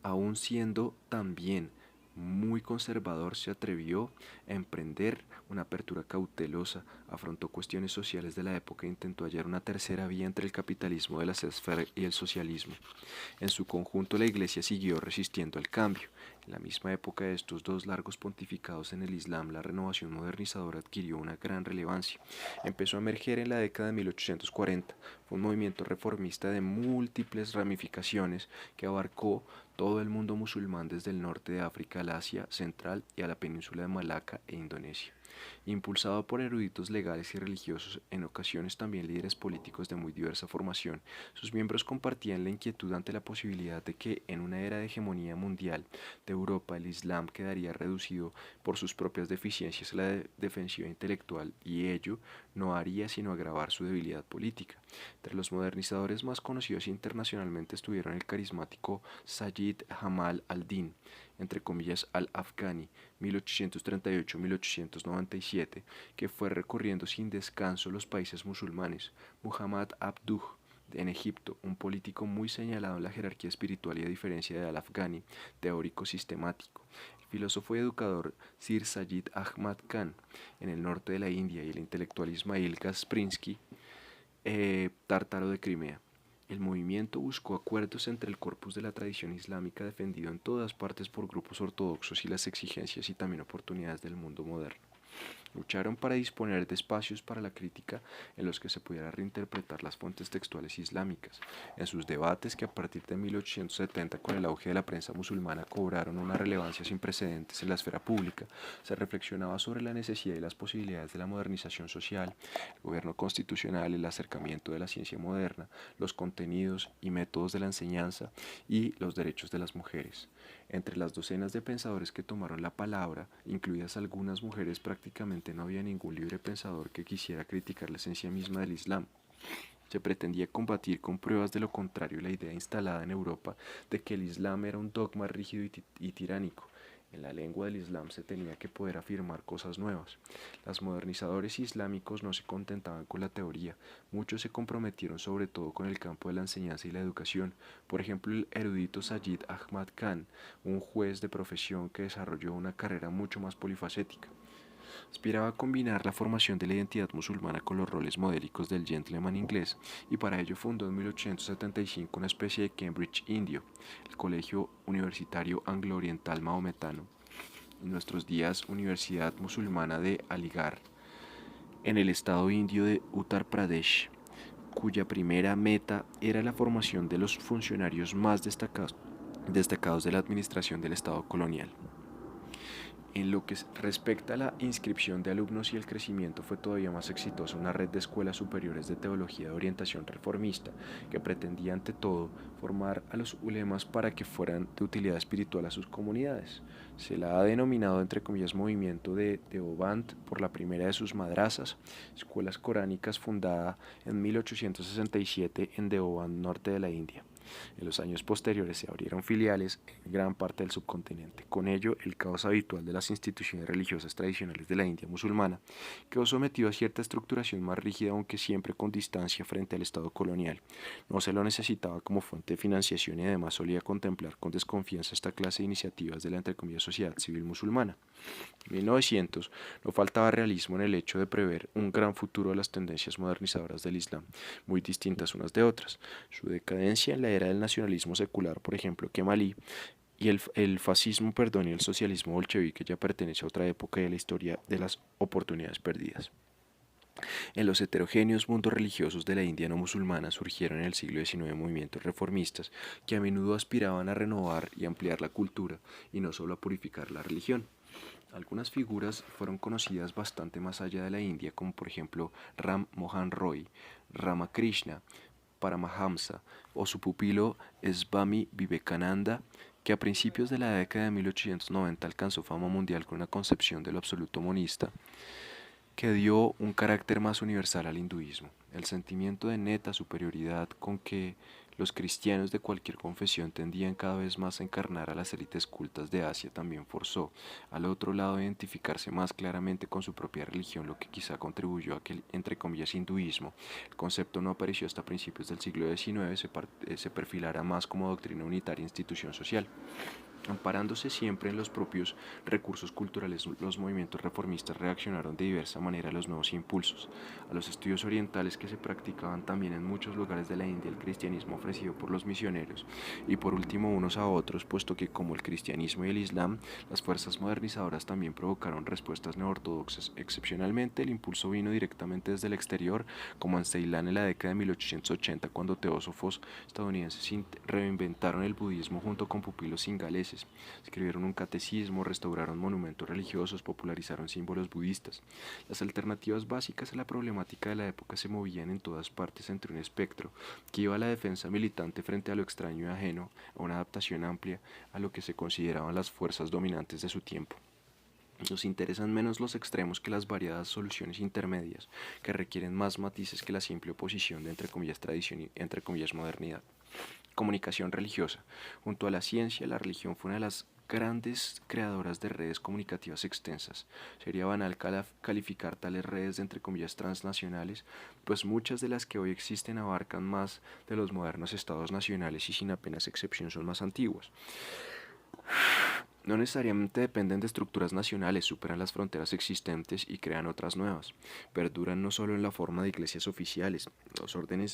Speaker 1: aun siendo también muy conservador, se atrevió a emprender una apertura cautelosa, afrontó cuestiones sociales de la época e intentó hallar una tercera vía entre el capitalismo de la esfera y el socialismo. En su conjunto, la Iglesia siguió resistiendo al cambio. En la misma época de estos dos largos pontificados en el Islam, la renovación modernizadora adquirió una gran relevancia. Empezó a emerger en la década de 1840. Fue un movimiento reformista de múltiples ramificaciones que abarcó todo el mundo musulmán desde el norte de África al Asia Central y a la península de Malaca e Indonesia. Impulsado por eruditos legales y religiosos, en ocasiones también líderes políticos de muy diversa formación, sus miembros compartían la inquietud ante la posibilidad de que, en una era de hegemonía mundial de Europa, el Islam quedaría reducido por sus propias deficiencias a la defensiva intelectual y ello no haría sino agravar su debilidad política. Entre los modernizadores más conocidos internacionalmente estuvieron el carismático Sayyid Jamal al-Din, entre comillas al-Afghani, 1838-1897, que fue recorriendo sin descanso los países musulmanes, Muhammad Abduh, en Egipto, un político muy señalado en la jerarquía espiritual y a diferencia de al-Afghani, teórico sistemático. El filósofo y educador Sir Sayyid Ahmad Khan, en el norte de la India, y el intelectual Ismail Kasprinsky, tártaro de Crimea. El movimiento buscó acuerdos entre el corpus de la tradición islámica defendido en todas partes por grupos ortodoxos y las exigencias y también oportunidades del mundo moderno. Lucharon para disponer de espacios para la crítica en los que se pudiera reinterpretar las fuentes textuales islámicas. En sus debates, que a partir de 1870 con el auge de la prensa musulmana cobraron una relevancia sin precedentes en la esfera pública, se reflexionaba sobre la necesidad y las posibilidades de la modernización social, el gobierno constitucional, el acercamiento de la ciencia moderna, los contenidos y métodos de la enseñanza y los derechos de las mujeres. Entre las docenas de pensadores que tomaron la palabra, incluidas algunas mujeres, prácticamente no había ningún libre pensador que quisiera criticar la esencia misma del Islam. Se pretendía combatir con pruebas de lo contrario la idea instalada en Europa de que el Islam era un dogma rígido y tiránico. En la lengua del Islam se tenía que poder afirmar cosas nuevas. Los modernizadores islámicos no se contentaban con la teoría, muchos se comprometieron sobre todo con el campo de la enseñanza y la educación. Por ejemplo, el erudito Sayyid Ahmad Khan, un juez de profesión que desarrolló una carrera mucho más polifacética. Aspiraba a combinar la formación de la identidad musulmana con los roles modélicos del gentleman inglés y para ello fundó en 1875 una especie de Cambridge indio, el Colegio Universitario Anglo-Oriental Mahometano, en nuestros días Universidad Musulmana de Aligarh, en el estado indio de Uttar Pradesh, cuya primera meta era la formación de los funcionarios más destacados de la administración del Estado colonial. En lo que respecta a la inscripción de alumnos y el crecimiento, fue todavía más exitosa una red de escuelas superiores de teología de orientación reformista que pretendía ante todo formar a los ulemas para que fueran de utilidad espiritual a sus comunidades. Se la ha denominado entre comillas movimiento de Deoband por la primera de sus madrazas, escuelas coránicas fundada en 1867 en Deoband, norte de la India. En los años posteriores se abrieron filiales en gran parte del subcontinente. Con ello, el caos habitual de las instituciones religiosas tradicionales de la India musulmana quedó sometido a cierta estructuración más rígida, aunque siempre con distancia frente al Estado colonial. No se lo necesitaba como fuente de financiación y además solía contemplar con desconfianza esta clase de iniciativas de la entre comillas sociedad civil musulmana. En 1900 no faltaba realismo en el hecho de prever un gran futuro a las tendencias modernizadoras del Islam, muy distintas unas de otras. Su decadencia en la era del nacionalismo secular, por ejemplo, Kemalí, y el fascismo, y el socialismo bolchevique ya pertenece a otra época de la historia de las oportunidades perdidas. En los heterogéneos mundos religiosos de la India no musulmana surgieron en el siglo XIX movimientos reformistas que a menudo aspiraban a renovar y ampliar la cultura y no solo a purificar la religión. Algunas figuras fueron conocidas bastante más allá de la India, como por ejemplo Ram Mohan Roy, Ramakrishna, Paramahamsa o su pupilo Swami Vivekananda, que a principios de la década de 1890 alcanzó fama mundial con una concepción de lo absoluto monista que dio un carácter más universal al hinduismo. El sentimiento de neta superioridad con que los cristianos de cualquier confesión tendían cada vez más a encarnar a las élites cultas de Asia también forzó al otro lado a identificarse más claramente con su propia religión, lo que quizá contribuyó a que el, entre comillas, hinduismo, el concepto no apareció hasta principios del siglo XIX, se perfilara más como doctrina unitaria e institución social. Amparándose siempre en los propios recursos culturales, los movimientos reformistas reaccionaron de diversa manera a los nuevos impulsos, a los estudios orientales que se practicaban también en muchos lugares de la India, el cristianismo ofrecido por los misioneros, y por último unos a otros, puesto que como el cristianismo y el islam, las fuerzas modernizadoras también provocaron respuestas neortodoxas. Excepcionalmente, el impulso vino directamente desde el exterior, como en Ceilán en la década de 1880, cuando teósofos estadounidenses reinventaron el budismo junto con pupilos singaleses franceses. Escribieron un catecismo, restauraron monumentos religiosos, popularizaron símbolos budistas. Las alternativas básicas a la problemática de la época se movían en todas partes entre un espectro que iba a la defensa militante frente a lo extraño y ajeno, a una adaptación amplia a lo que se consideraban las fuerzas dominantes de su tiempo. Nos interesan menos los extremos que las variadas soluciones intermedias, que requieren más matices que la simple oposición de entre comillas tradición y entre comillas modernidad. Comunicación religiosa. Junto a la ciencia, la religión fue una de las grandes creadoras de redes comunicativas extensas. Sería banal calificar tales redes de entre comillas transnacionales, pues muchas de las que hoy existen abarcan más de los modernos estados nacionales y sin apenas excepción son más antiguas. No necesariamente dependen de estructuras nacionales, superan las fronteras existentes y crean otras nuevas. Perduran no solo en la forma de iglesias oficiales,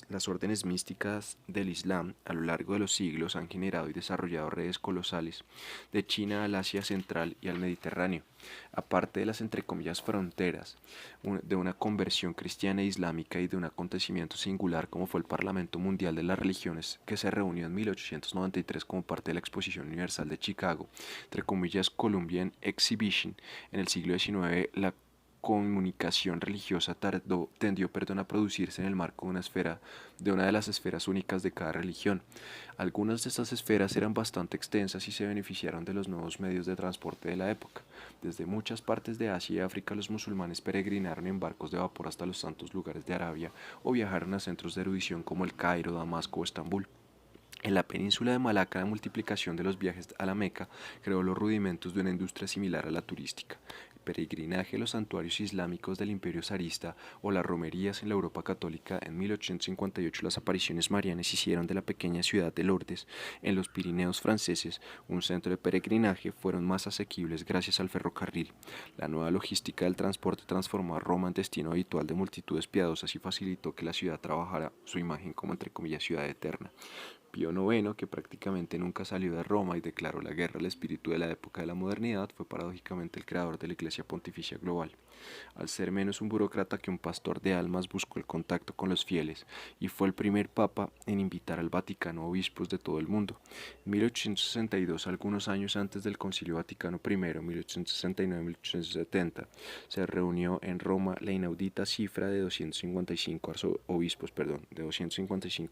Speaker 1: las órdenes místicas del Islam a lo largo de los siglos han generado y desarrollado redes colosales, de China al Asia Central y al Mediterráneo. Aparte de las entre comillas fronteras, de una conversión cristiana e islámica y de un acontecimiento singular como fue el Parlamento Mundial de las Religiones, que se reunió en 1893 como parte de la Exposición Universal de Chicago, entre comillas Columbian Exhibition. En el siglo XIX, la comunicación religiosa tendió a producirse en el marco de una de las esferas únicas de cada religión. Algunas de estas esferas eran bastante extensas y se beneficiaron de los nuevos medios de transporte de la época. Desde muchas partes de Asia y África los musulmanes peregrinaron en barcos de vapor hasta los santos lugares de Arabia o viajaron a centros de erudición como el Cairo, Damasco o Estambul. En la península de Malaca, la multiplicación de los viajes a la Meca creó los rudimentos de una industria similar a la turística. El peregrinaje a los santuarios islámicos del Imperio zarista o las romerías en la Europa católica. En 1858 las apariciones marianas hicieron de la pequeña ciudad de Lourdes, en los Pirineos franceses, un centro de peregrinaje. Fueron más asequibles gracias al ferrocarril. La nueva logística del transporte transformó a Roma en destino habitual de multitudes piadosas y facilitó que la ciudad trabajara su imagen como entre comillas ciudad eterna. Pío IX, que prácticamente nunca salió de Roma y declaró la guerra al espíritu de la época de la modernidad, fue paradójicamente el creador de la Iglesia Pontificia Global. Al ser menos un burócrata que un pastor de almas, buscó el contacto con los fieles y fue el primer papa en invitar al Vaticano obispos de todo el mundo. En 1862, algunos años antes del Concilio Vaticano I, 1869-1870, se reunió en Roma la inaudita cifra de 255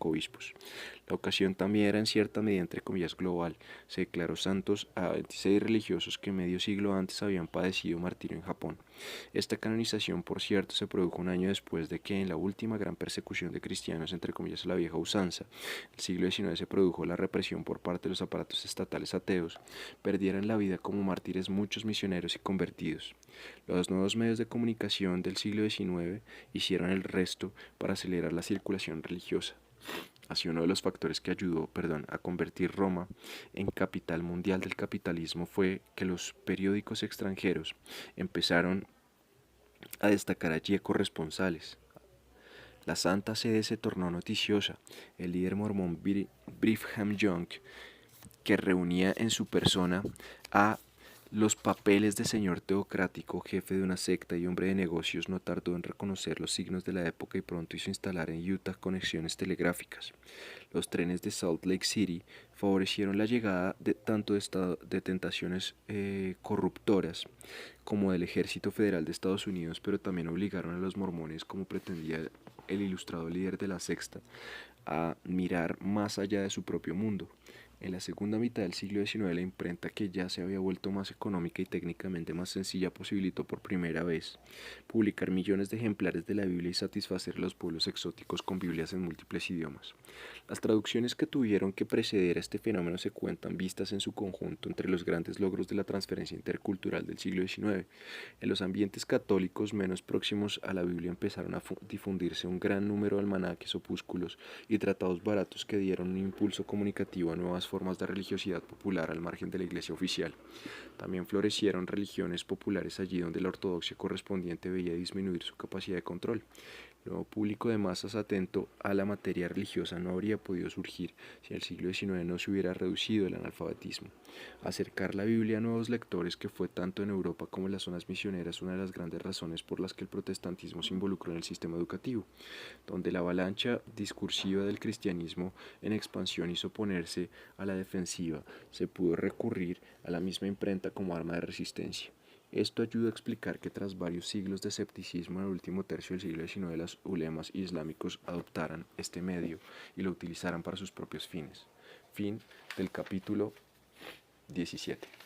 Speaker 1: obispos. La ocasión también era en cierta medida entre comillas global. Se declaró santos a 26 religiosos que medio siglo antes habían padecido martirio en Japón. Esta canonización, por cierto, se produjo un año después de que en la última gran persecución de cristianos, entre comillas a la vieja usanza, el siglo XIX, se produjo la represión por parte de los aparatos estatales ateos, perdieran la vida como mártires muchos misioneros y convertidos. Los nuevos medios de comunicación del siglo XIX hicieron el resto para acelerar la circulación religiosa. Así, uno de los factores que ayudó a convertir Roma en capital mundial del capitalismo fue que los periódicos extranjeros empezaron a destacar allí corresponsales. La Santa Sede se tornó noticiosa. El líder mormón Brigham Young, que reunía en su persona a los papeles de señor teocrático, jefe de una secta y hombre de negocios, no tardó en reconocer los signos de la época y pronto hizo instalar en Utah conexiones telegráficas. Los trenes de Salt Lake City favorecieron la llegada tanto de tentaciones corruptoras como del Ejército Federal de Estados Unidos, pero también obligaron a los mormones, como pretendía el ilustrado líder de la secta, a mirar más allá de su propio mundo. En la segunda mitad del siglo XIX, la imprenta, que ya se había vuelto más económica y técnicamente más sencilla, posibilitó por primera vez publicar millones de ejemplares de la Biblia y satisfacer a los pueblos exóticos con Biblias en múltiples idiomas. Las traducciones que tuvieron que preceder a este fenómeno se cuentan, vistas en su conjunto, entre los grandes logros de la transferencia intercultural del siglo XIX. En los ambientes católicos menos próximos a la Biblia empezaron a difundirse un gran número de almanaques, opúsculos y tratados baratos que dieron un impulso comunicativo a nuevas formas de religiosidad popular al margen de la iglesia oficial. También florecieron religiones populares allí donde la ortodoxia correspondiente veía disminuir su capacidad de control. nuevo público de masas atento a la materia religiosa no habría podido surgir si en el siglo XIX no se hubiera reducido el analfabetismo. Acercar la Biblia a nuevos lectores, que fue tanto en Europa como en las zonas misioneras una de las grandes razones por las que el protestantismo se involucró en el sistema educativo, donde la avalancha discursiva del cristianismo en expansión hizo ponerse a la defensiva, se pudo recurrir a la misma imprenta como arma de resistencia. Esto ayuda a explicar que tras varios siglos de escepticismo en el último tercio del siglo XIX, los ulemas islámicos adoptaran este medio y lo utilizaran para sus propios fines. Fin del capítulo 17.